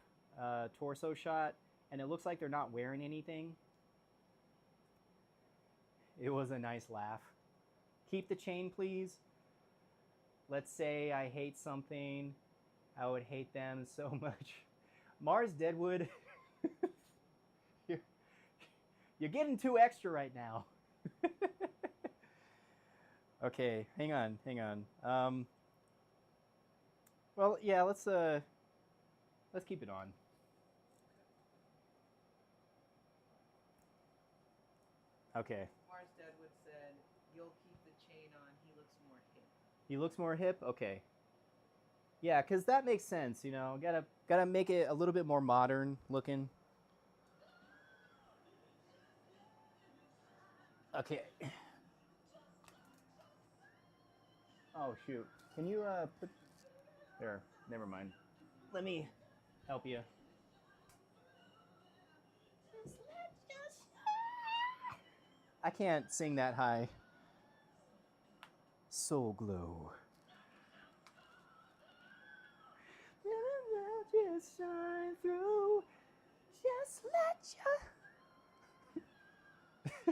torso shot, and it looks like they're not wearing anything. It was a nice laugh. Keep the chain, please. Let's say I hate something. I would hate them so much. Mars Deadwood, you're getting too extra right now. Okay, hang on, hang on. Well, yeah, let's keep it on. Okay. Mars Deadwood said, "You'll keep the chain on. He looks more hip." He looks more hip. Okay. Yeah, cause that makes sense. You know, gotta make it a little bit more modern looking. Okay. Oh shoot. Can you put there? Never mind. Let me help you. I can't sing that high. Soul glow. Just shine through. Just let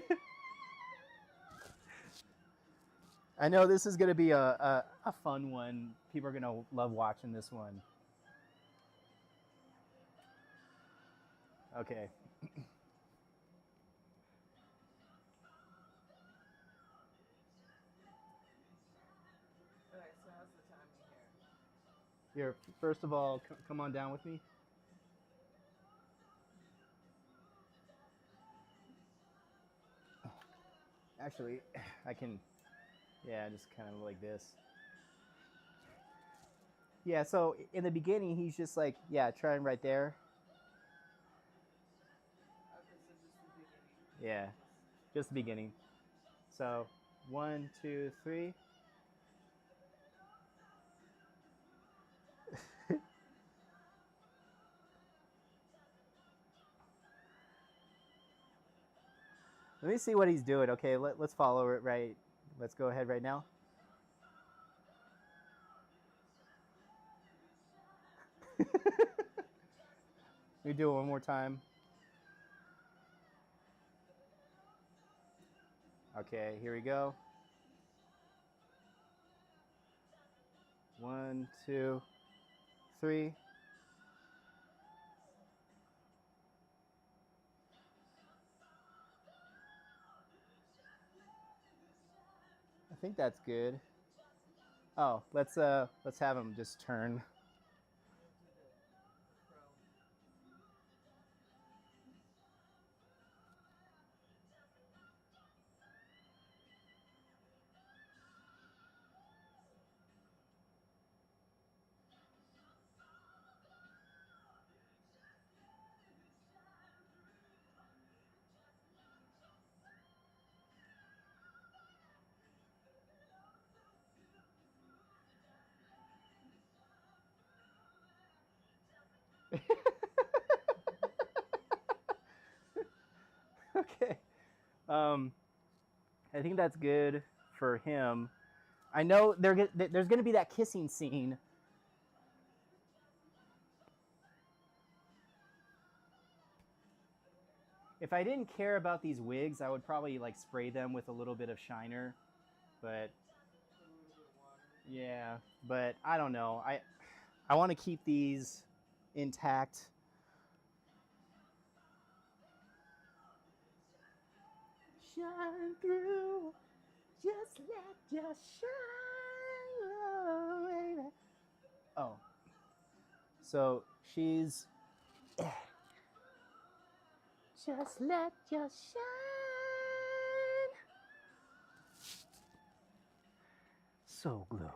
you. I know this is gonna be a fun one. People are gonna love watching this one. Okay. Okay, so how's the timing here? Here, first of all, come on down with me. Actually, I can, yeah, just kind of like this. Yeah, so in the beginning, he's just like, yeah, trying right there. Okay, so just the beginning. Yeah, just the beginning. So, 1, 2, 3. Let me see what he's doing. Okay, let's follow it right. Let's go ahead right now. We do it one more time. Okay, here we go. 1, 2, 3. I think that's good. Oh, let's have him just turn. We'll do the pro. Okay. I think that's good for him. I know there's going to be that kissing scene. If I didn't care about these wigs, I would probably like spray them with a little bit of shiner. But Put a little bit of water. yeah, but I don't know. I want to keep these intact. Shine through, just let your shine, oh, baby. Oh, so she's just let your shine. So glow.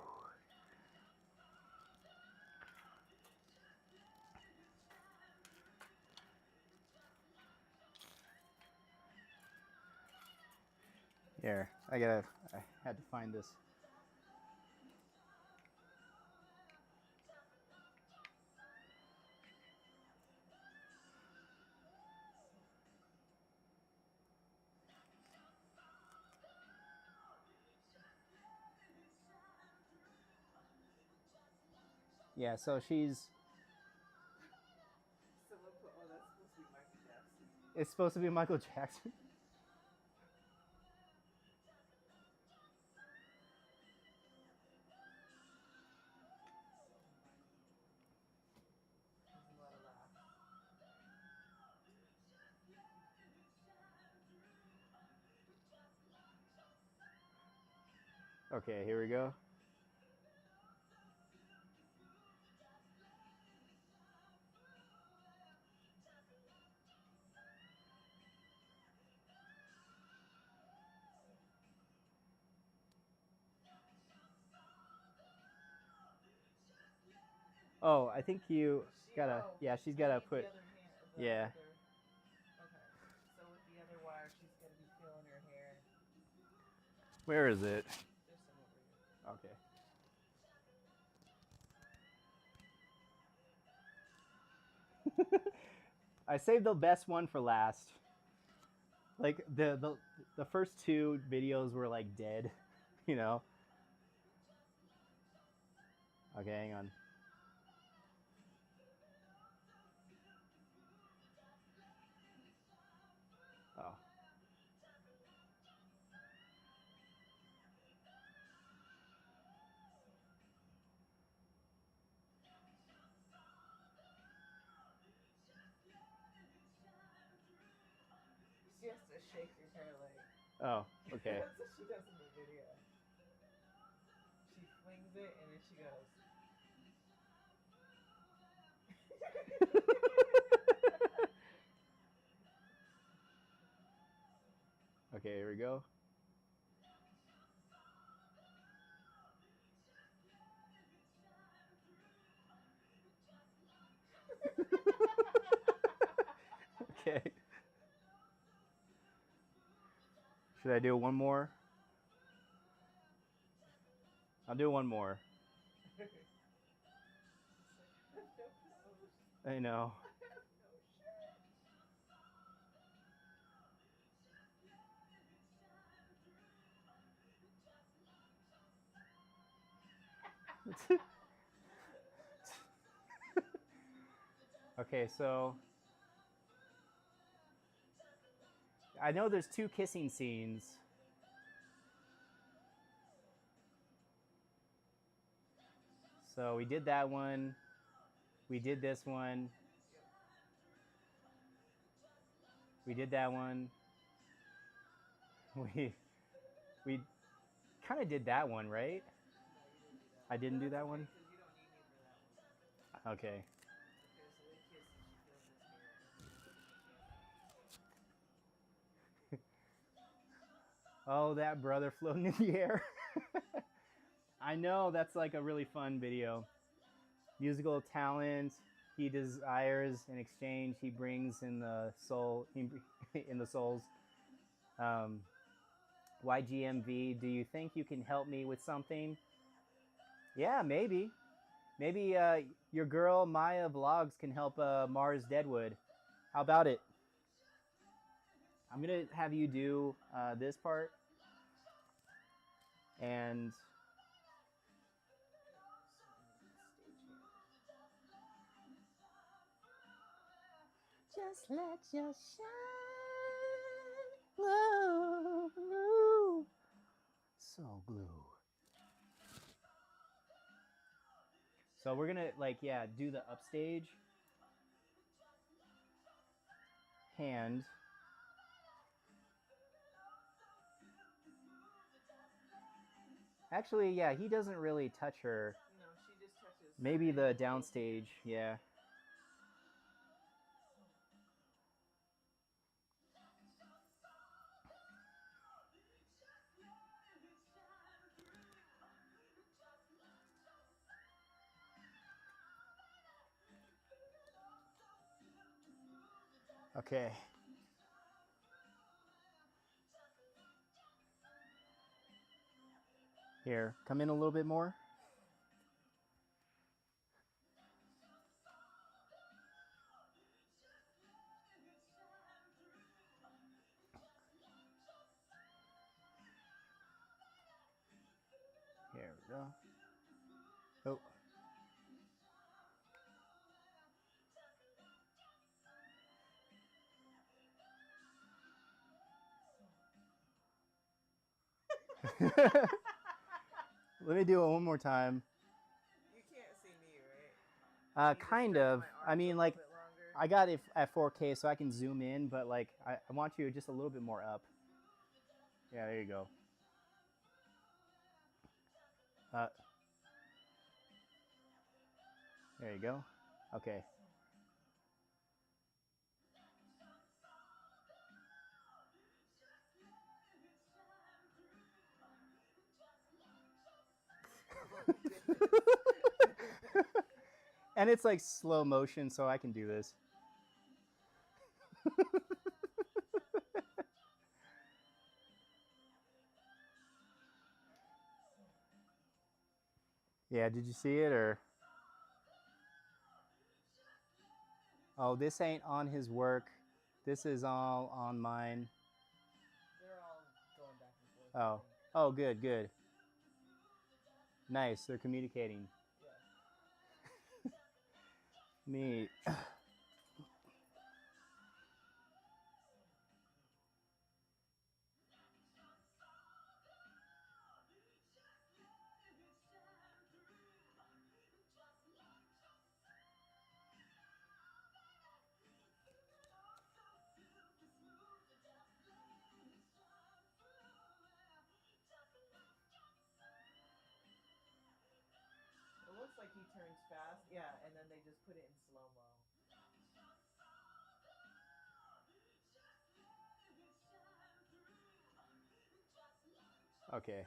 Here, I had to find this. Yeah, so she's. Someone put, oh, that's supposed to be Michael Jackson. It's supposed to be Michael Jackson. There's a lot of laughs. Okay, here we go. Oh, I think you gotta. Yeah, she's gotta put. The other hand, Yeah. Okay. So with the other wire, she's got to be feeling her hair. Where is it? There's some over here. Okay. I saved the best one for last. Like the first two videos were like dead, you know. Okay, hang on. Oh. She has to shake her hair like. Oh, okay. That's what she does in the video. She flings it and then she goes. Okay, here we go. Okay. Should I do one more? I'll do one more. I know. Okay, so I know there's two kissing scenes. So we did that one. We did this one. We did that one. We kind of did that one, right? I didn't do that one. Because you don't need me for that one. Okay. Okay, so they kiss and she feels his hair. Oh, that brother floating in the air. I know, that's like a really fun video. Musical talent he desires in exchange he brings in the soul in the souls. YGMV, do you think you can help me with something? Yeah, maybe. Maybe your girl Maya Vlogs can help Mars Deadwood. How about it? I'm gonna have you do this part, and just let your shine glow, glue, so glue. So we're gonna do the upstage hand. Actually, yeah, he doesn't really touch her. No, she just touches. Maybe the downstage, yeah. Okay. Here, come in a little bit more. Here we go. Oh. Let me do it one more time. You can't see me, right? You Kind just stretch of. my I arms mean, a like, little bit longer. I got it at 4K, so I can zoom in, but like, I want you just a little bit more up. Yeah, there you go. There you go. Okay. Oh, goodness. And it's like slow motion, so I can do this. Yeah, did you see it or? Oh, this ain't on his work. This is all on mine. They're all going back and forth. Oh. Oh, good, good. Nice, they're communicating. Yeah. Neat. It looks like he turns fast. Yeah, and then they just put it in slow mo. Okay.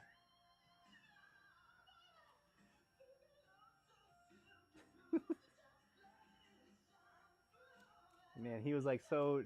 Man, he was like so.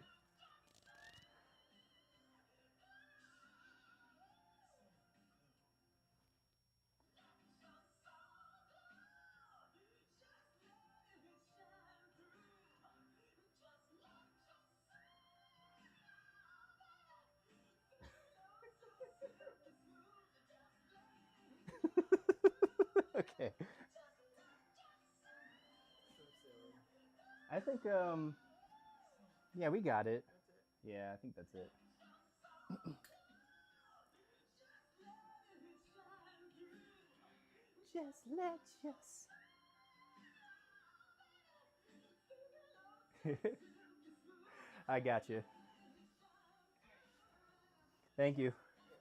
Okay. So silly. I think yeah, we got it. That's it. Yeah, I think that's it. Just let us. I got you. Thank you. You're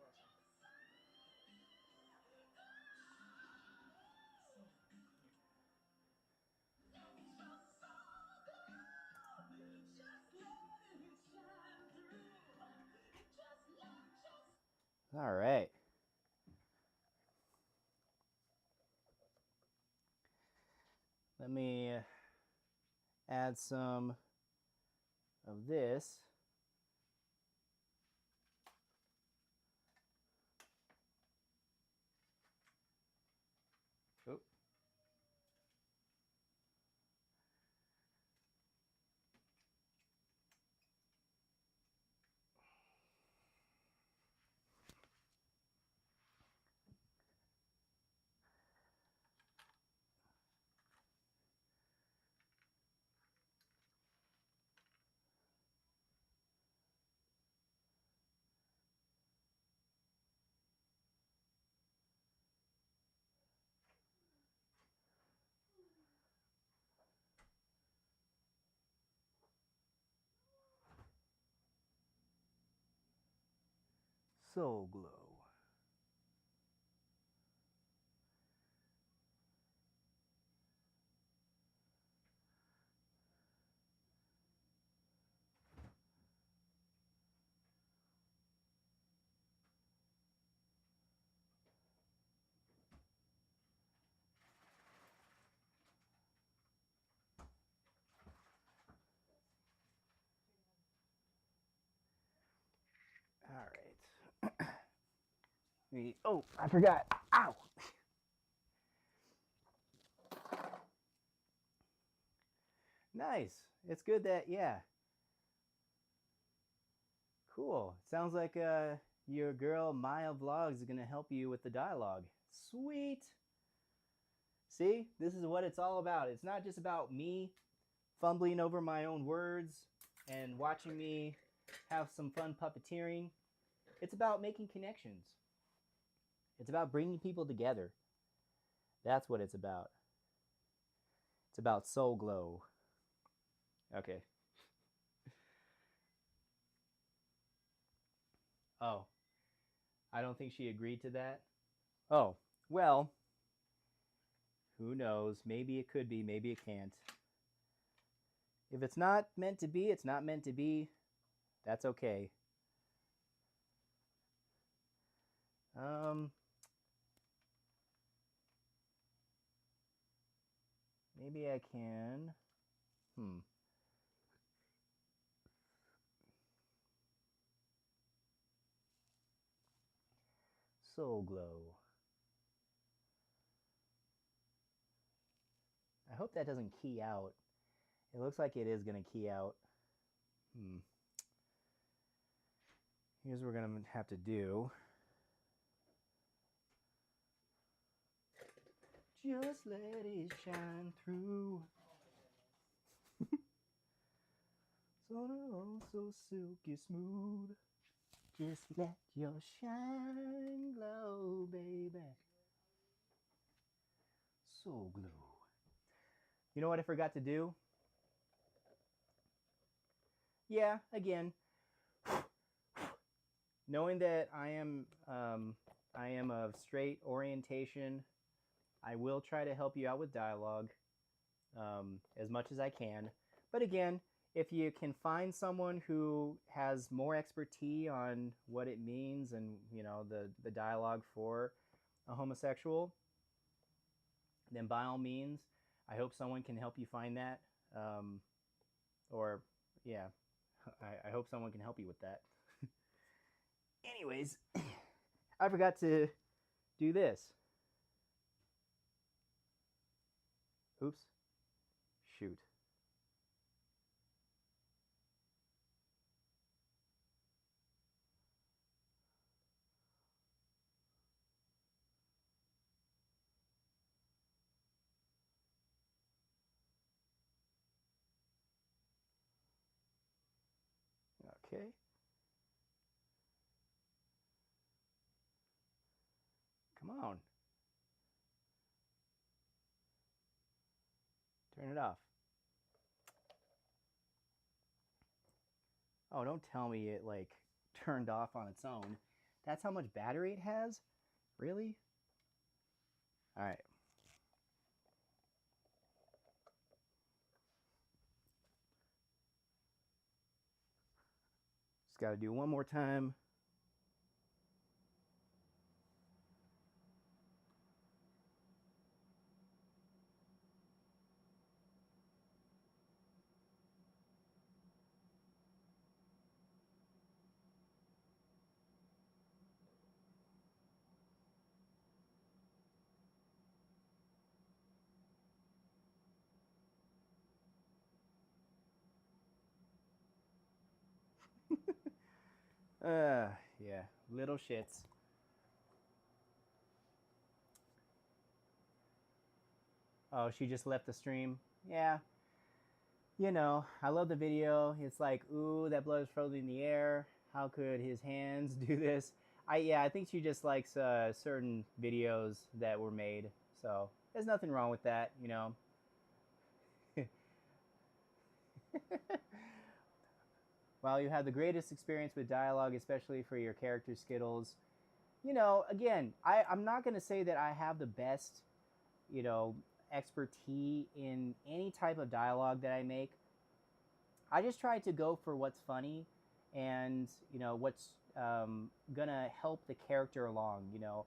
welcome. All right. Let me add some of this. Oh. Soul Glow. All right. Oh, I forgot. Ow. Nice. It's good that, yeah. Cool. Sounds like your girl Maya Vlogs is going to help you with the dialogue. Sweet. See, this is what it's all about. It's not just about me fumbling over my own words and watching me have some fun puppeteering. It's about making connections. It's about bringing people together. That's what it's about. It's about Soul Glow. Okay. Oh, I don't think she agreed to that. Oh, well, who knows? Maybe it could be, maybe it can't. If it's not meant to be, it's not meant to be. That's okay. Maybe I can. Soul Glow. I hope that doesn't key out. It looks like it is going to key out. Here's what we're going to have to do. Just let it shine through. So silky smooth. Just let your shine glow, baby. Soul Glow. You know what I forgot to do? Yeah, again, knowing that I am of straight orientation, I will try to help you out with dialogue as much as I can. But again, if you can find someone who has more expertise on what it means and the dialogue for a homosexual, then by all means, I hope someone can help you find that. Or yeah, I hope someone can help you with that. Anyways, I forgot to do this. Oops. Shoot. Okay. Come on. Turn it off. Oh, don't tell me it like turned off on its own. That's how much battery it has? Really? All right. Just got to do one more time. Yeah, little shits. Oh, she just left the stream. Yeah, I love the video. It's like, ooh, that blood is frozen in the air. How could his hands do this? I think she just likes certain videos that were made. So there's nothing wrong with that. While you have the greatest experience with dialogue, especially for your character skittles, you know, again, I'm not going to say that I have the best, you know, expertise in any type of dialogue that I make. I just try to go for what's funny and, you know, what's going to help the character along, you know.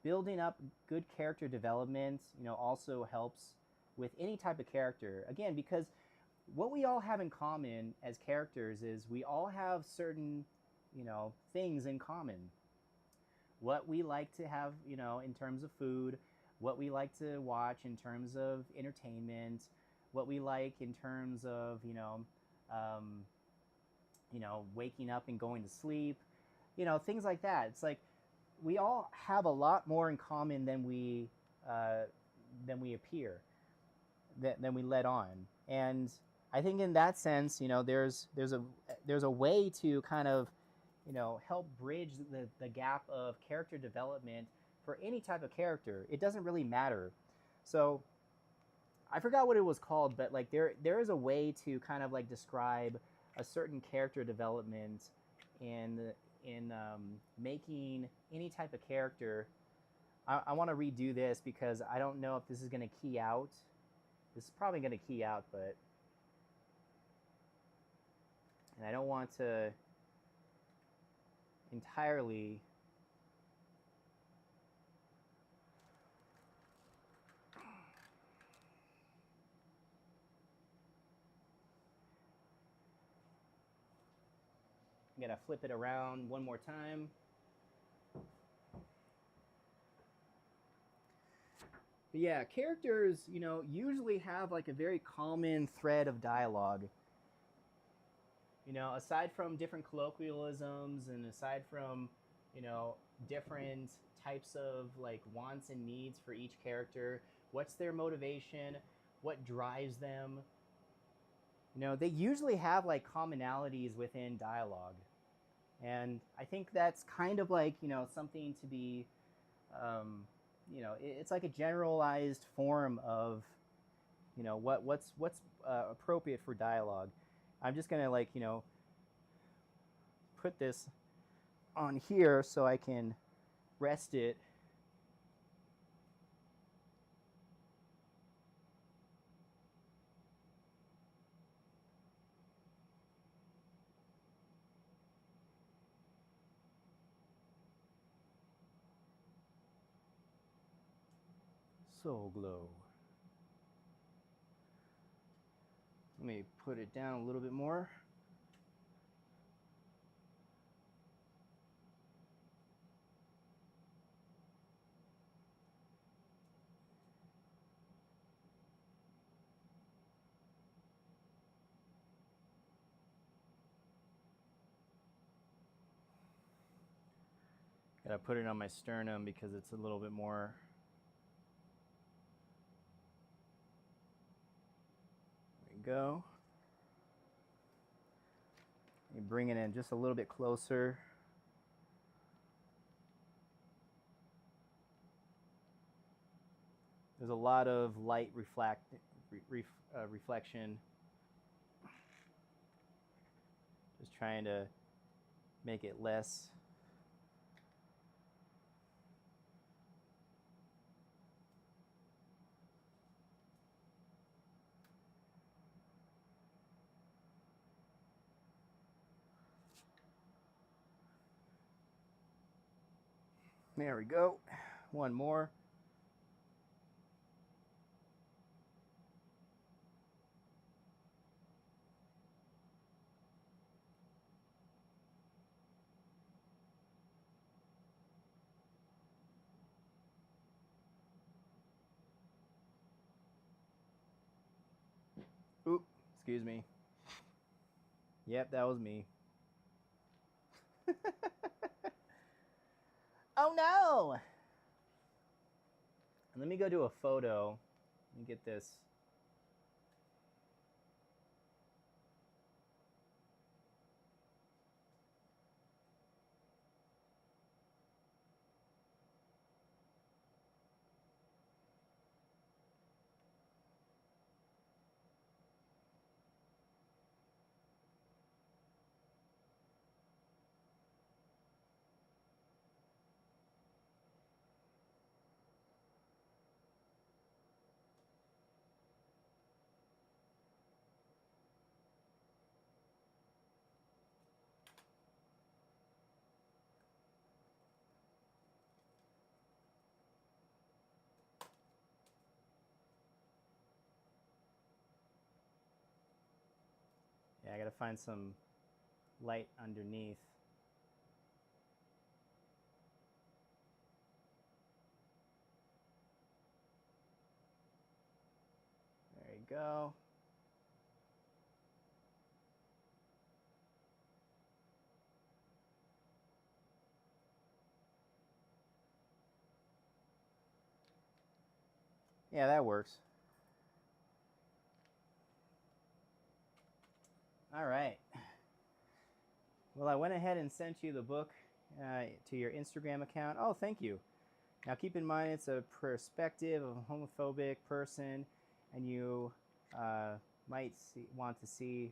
Building up good character development, you know, also helps with any type of character. Again, because what we all have in common as characters is we all have certain, you know, things in common. What we like to have, you know, in terms of food, what we like to watch in terms of entertainment, what we like in terms of, um, waking up and going to sleep, you know, things like that. It's like we all have a lot more in common than we appear, than we let on. And I think in that sense, you know, there's a way to kind of, you know, help bridge the gap of character development for any type of character. It doesn't really matter. So I forgot what it was called, but like there is a way to kind of like describe a certain character development in making any type of character. I want to redo this because I don't know if this is going to key out. This is probably going to key out, but and I don't want to entirely I'm going to flip it around one more time. But yeah, characters, you know, usually have like a very common thread of dialogue. You know, aside from different colloquialisms and aside from, you know, different types of like wants and needs for each character, what's their motivation, what drives them, you know, they usually have like commonalities within dialogue. And I think that's kind of like, you know, something to be, you know, it's like a generalized form of, you know, what's appropriate for dialogue. I'm just gonna like, you know, put this on here so I can rest it. Soul Glow. Let me put it down a little bit more. Gotta put it on my sternum because it's a little bit more. There we go. You bring it in just a little bit closer. There's a lot of light reflection. Just trying to make it less. There we go. One more. Oop, excuse me. Yep, that was me. Oh no! Let me go do a photo. Let me get this. Yeah, I gotta find some light underneath. There you go. Yeah, that works. All right. Well, I went ahead and sent you the book to your Instagram account. Oh, thank you. Now, keep in mind it's a perspective of a homophobic person, and you might want to see,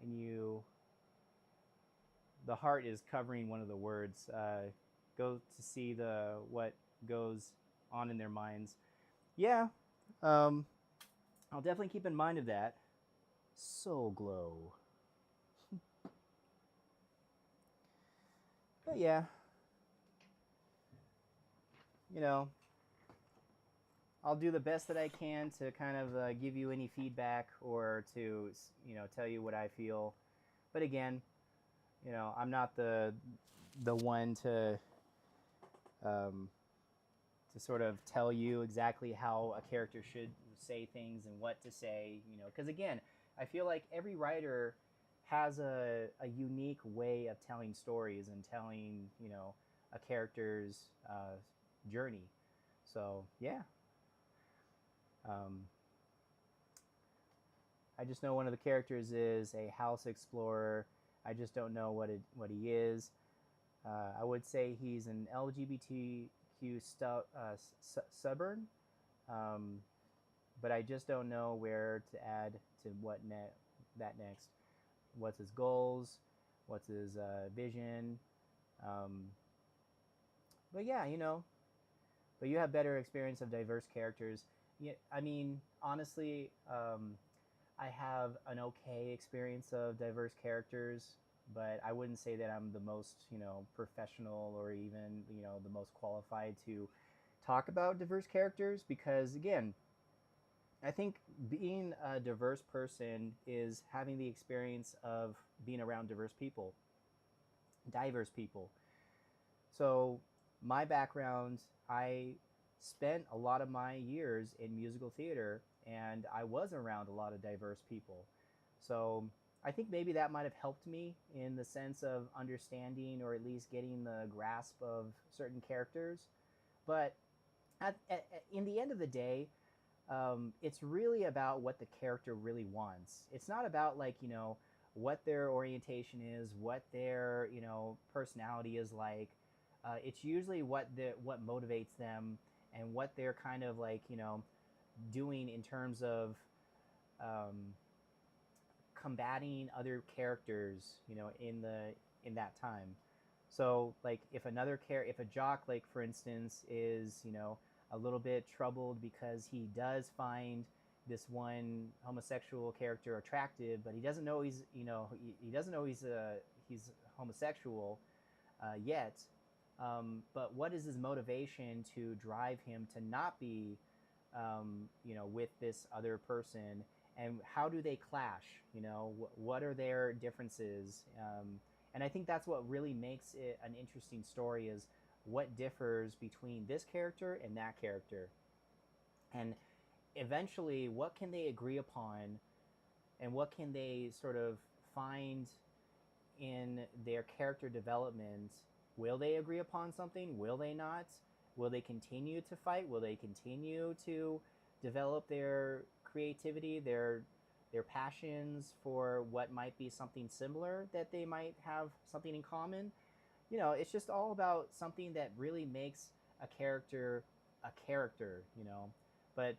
and the heart is covering one of the words. Go to see what goes on in their minds. Yeah, I'll definitely keep in mind of that. Soul Glow. But yeah, you know, I'll do the best that I can to kind of give you any feedback or to tell you what I feel. But again, I'm not the one um, to sort of tell you exactly how a character should say things and what to say. Because again, I feel like every writer has a unique way of telling stories and telling a character's journey. So yeah. Um, I just know one of the characters is a house explorer. I just don't know what he is. I would say he's an LGBTQ suburban, um, but I just don't know where to add to that next. What's his goals? What's his vision? Um, but yeah, but you have better experience of diverse characters. Yeah, I mean, honestly, I have an okay experience of diverse characters, but I wouldn't say that I'm the most, professional or even, the most qualified to talk about diverse characters because, again, I think being a diverse person is having the experience of being around diverse people. So, my background, I spent a lot of my years in musical theater and I was around a lot of diverse people. So, I think maybe that might have helped me in the sense of understanding or at least getting the grasp of certain characters. But in the end of the day, it's really about what the character really wants. It's not about like what their orientation is, what their personality is like. It's usually what motivates them and what they're kind of like doing in terms of um, combating other characters in that time. So like if a jock, like for instance, is a little bit troubled because he does find this one homosexual character attractive, but he doesn't know he doesn't know he's homosexual yet. But what is his motivation to drive him to not be with this other person, and how do they clash? What are their differences? And I think that's what really makes it an interesting story is what differs between this character and that character, and eventually what can they agree upon, and what can they sort of find in their character development. Will they agree upon something? Will they not? Will they continue to fight? Will they continue to develop their creativity, their passions for what might be something similar that they might have something in common? It's just all about something that really makes a character a character. But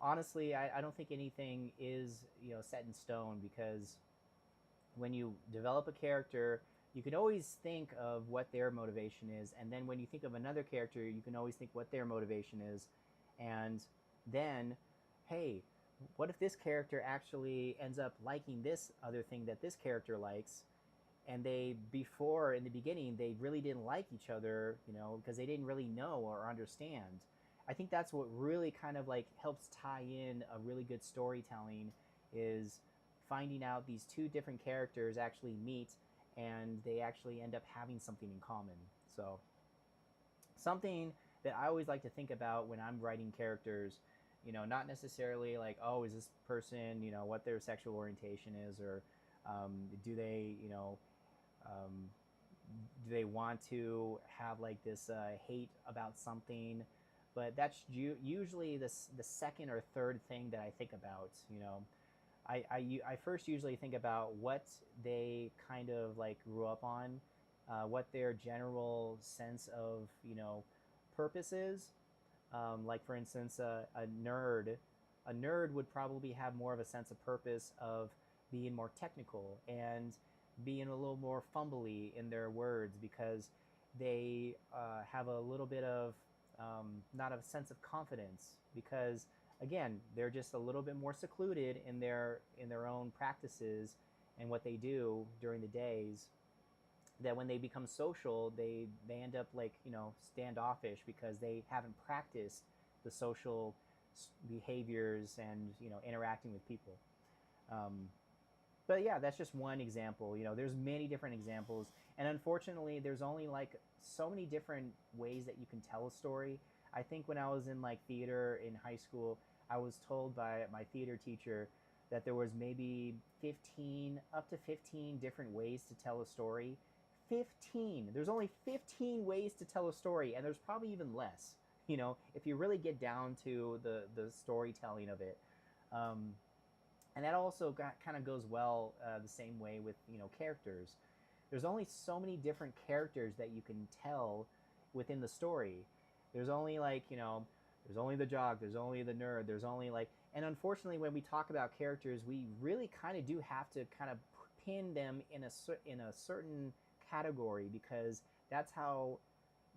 honestly, I don't think anything is set in stone because when you develop a character, you can always think of what their motivation is, and then when you think of another character, you can always think what their motivation is, and then, hey, what if this character actually ends up liking this other thing that this character likes, and before in the beginning they really didn't like each other, because they didn't really know or understand. I think that's what really kind of like helps tie in a really good storytelling is finding out these two different characters actually meet and they actually end up having something in common. So something that I always like to think about when I'm writing characters, not necessarily like, oh, is this person, what their sexual orientation is, or do they, um, do they want to have like this hate about something? But that's usually the second or third thing that I think about. I first usually think about what they kind of like grew up on, what their general sense of purpose is. Like for instance, a nerd would probably have more of a sense of purpose of being more technical and being a little more fumbly in their words because they have a little bit of not a sense of confidence because again they're just a little bit more secluded in their own practices and what they do during the days, that when they become social they end up like standoffish because they haven't practiced the social behaviors and interacting with people. But yeah, that's just one example. There's many different examples, and unfortunately there's only like so many different ways that you can tell a story. I think when I was in like theater in high school, I was told by my theater teacher that there was maybe 15 up to 15 different ways to tell a story. 15. There's only 15 ways to tell a story, and there's probably even less, if you really get down to the storytelling of it. And that also kind of goes well the same way with characters. There's only so many different characters that you can tell within the story. There's only like there's only the jock, there's only the nerd, there's only like, and unfortunately when we talk about characters, we really kind of do have to kind of pin them in a certain category because that's how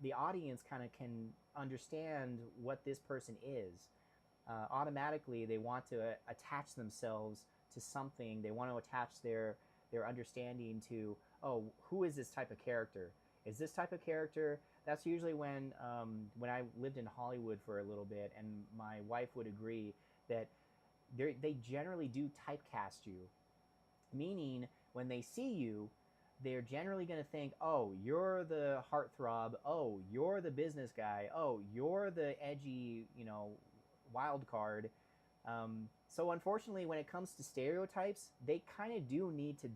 the audience kind of can understand what this person is. Automatically they want to attach themselves to something. They want to attach their understanding to, oh, who is this type of character? Is this type of character? That's usually when I lived in Hollywood for a little bit, and my wife would agree that they generally do typecast you, meaning when they see you, they're generally going to think, oh, you're the heartthrob, oh, you're the business guy, oh, you're the edgy, wild card. So unfortunately, when it comes to stereotypes, they kind of do need to,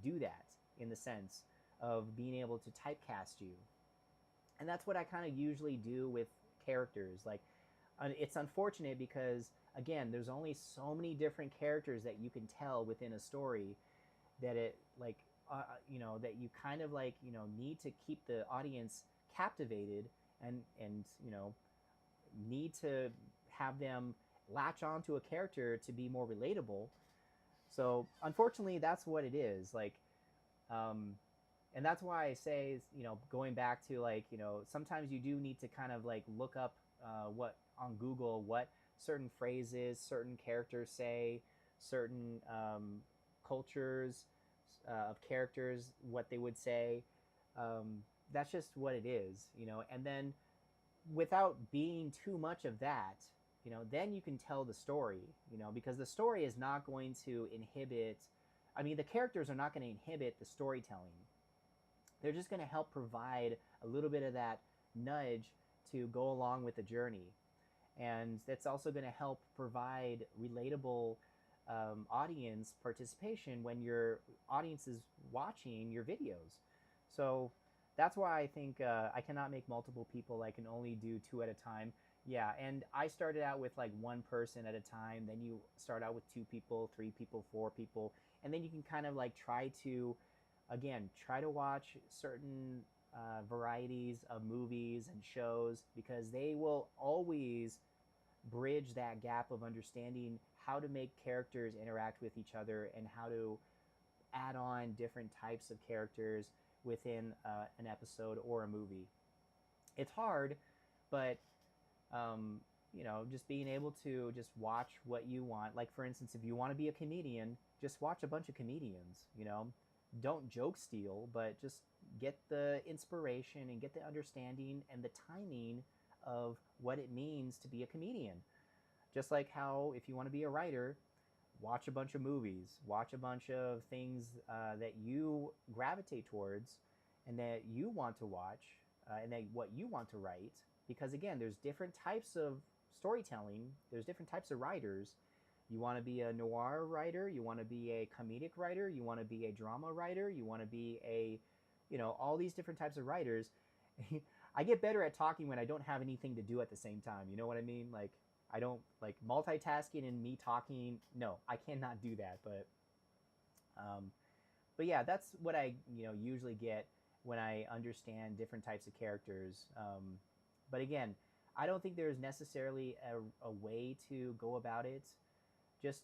do that in the sense of being able to typecast you. And that's what I kind of usually do with characters. Like, it's unfortunate because, again, there's only so many different characters that you can tell within a story that it, like, that you kind of like, need to keep the audience captivated and need to have them latch onto a character to be more relatable. So unfortunately, that's what it is. Like, and that's why I say, going back to like, sometimes you do need to kind of like look up what on Google, what certain phrases, certain characters say, certain cultures of characters, what they would say. That's just what it is, and then without being too much of that, then you can tell the story, because the story is not going to inhibit, I mean, the characters are not going to inhibit the storytelling. They're just going to help provide a little bit of that nudge to go along with the journey. And that's also going to help provide relatable audience participation when your audience is watching your videos. So that's why I think I cannot make multiple people. I can only do 2 at a time. Yeah, and I started out with like 1 person at a time. Then you start out with 2 people, 3 people, 4 people. And then you can kind of like try to watch certain varieties of movies and shows, because they will always bridge that gap of understanding how to make characters interact with each other and how to add on different types of characters within an episode or a movie. It's hard, but just being able to just watch what you want. Like for instance, if you want to be a comedian, just watch a bunch of comedians. Don't joke steal, but just get the inspiration and get the understanding and the timing of what it means to be a comedian. Just like how if you want to be a writer, watch a bunch of movies, watch a bunch of things that you gravitate towards and that you want to watch and that what you want to write. Because again, there's different types of storytelling, there's different types of writers. You want to be a noir writer, you want to be a comedic writer, you want to be a drama writer, you want to be a, all these different types of writers. I get better at talking when I don't have anything to do at the same time. You know what I mean? Like, I don't like multitasking and me talking. No, I cannot do that. But yeah, that's what I usually get when I understand different types of characters. But again, I don't think there's necessarily a way to go about it. Just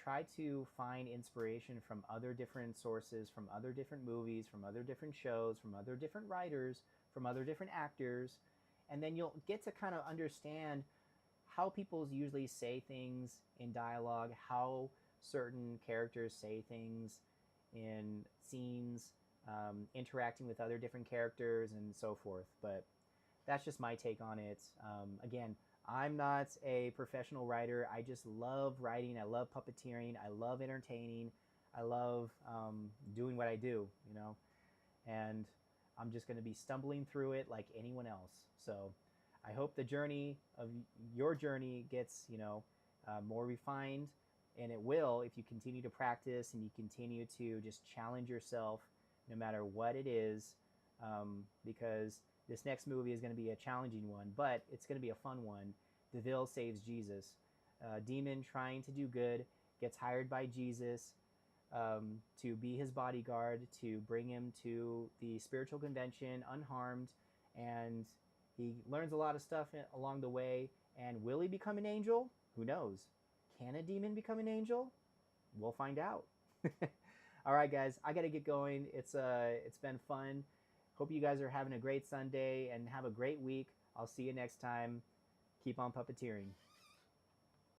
try to find inspiration from other different sources, from other different movies, from other different shows, from other different writers, from other different actors, and then you'll get to kind of understand how people usually say things in dialogue, how certain characters say things in scenes, interacting with other different characters, and so forth. But that's just my take on it. Again, I'm not a professional writer. I just love writing. I love puppeteering. I love entertaining. I love doing what I do, and I'm just going to be stumbling through it like anyone else. So I hope the journey of your journey gets, more refined, and it will if you continue to practice and you continue to just challenge yourself no matter what it is, because this next movie is going to be a challenging one, but it's going to be a fun one. Deville saves Jesus. Demon trying to do good gets hired by Jesus to be his bodyguard, to bring him to the spiritual convention unharmed, and he learns a lot of stuff along the way. And will he become an angel? Who knows? Can a demon become an angel? We'll find out. All right, guys, I got to get going. It's been fun. Hope you guys are having a great Sunday and have a great week. I'll see you next time. Keep on puppeteering.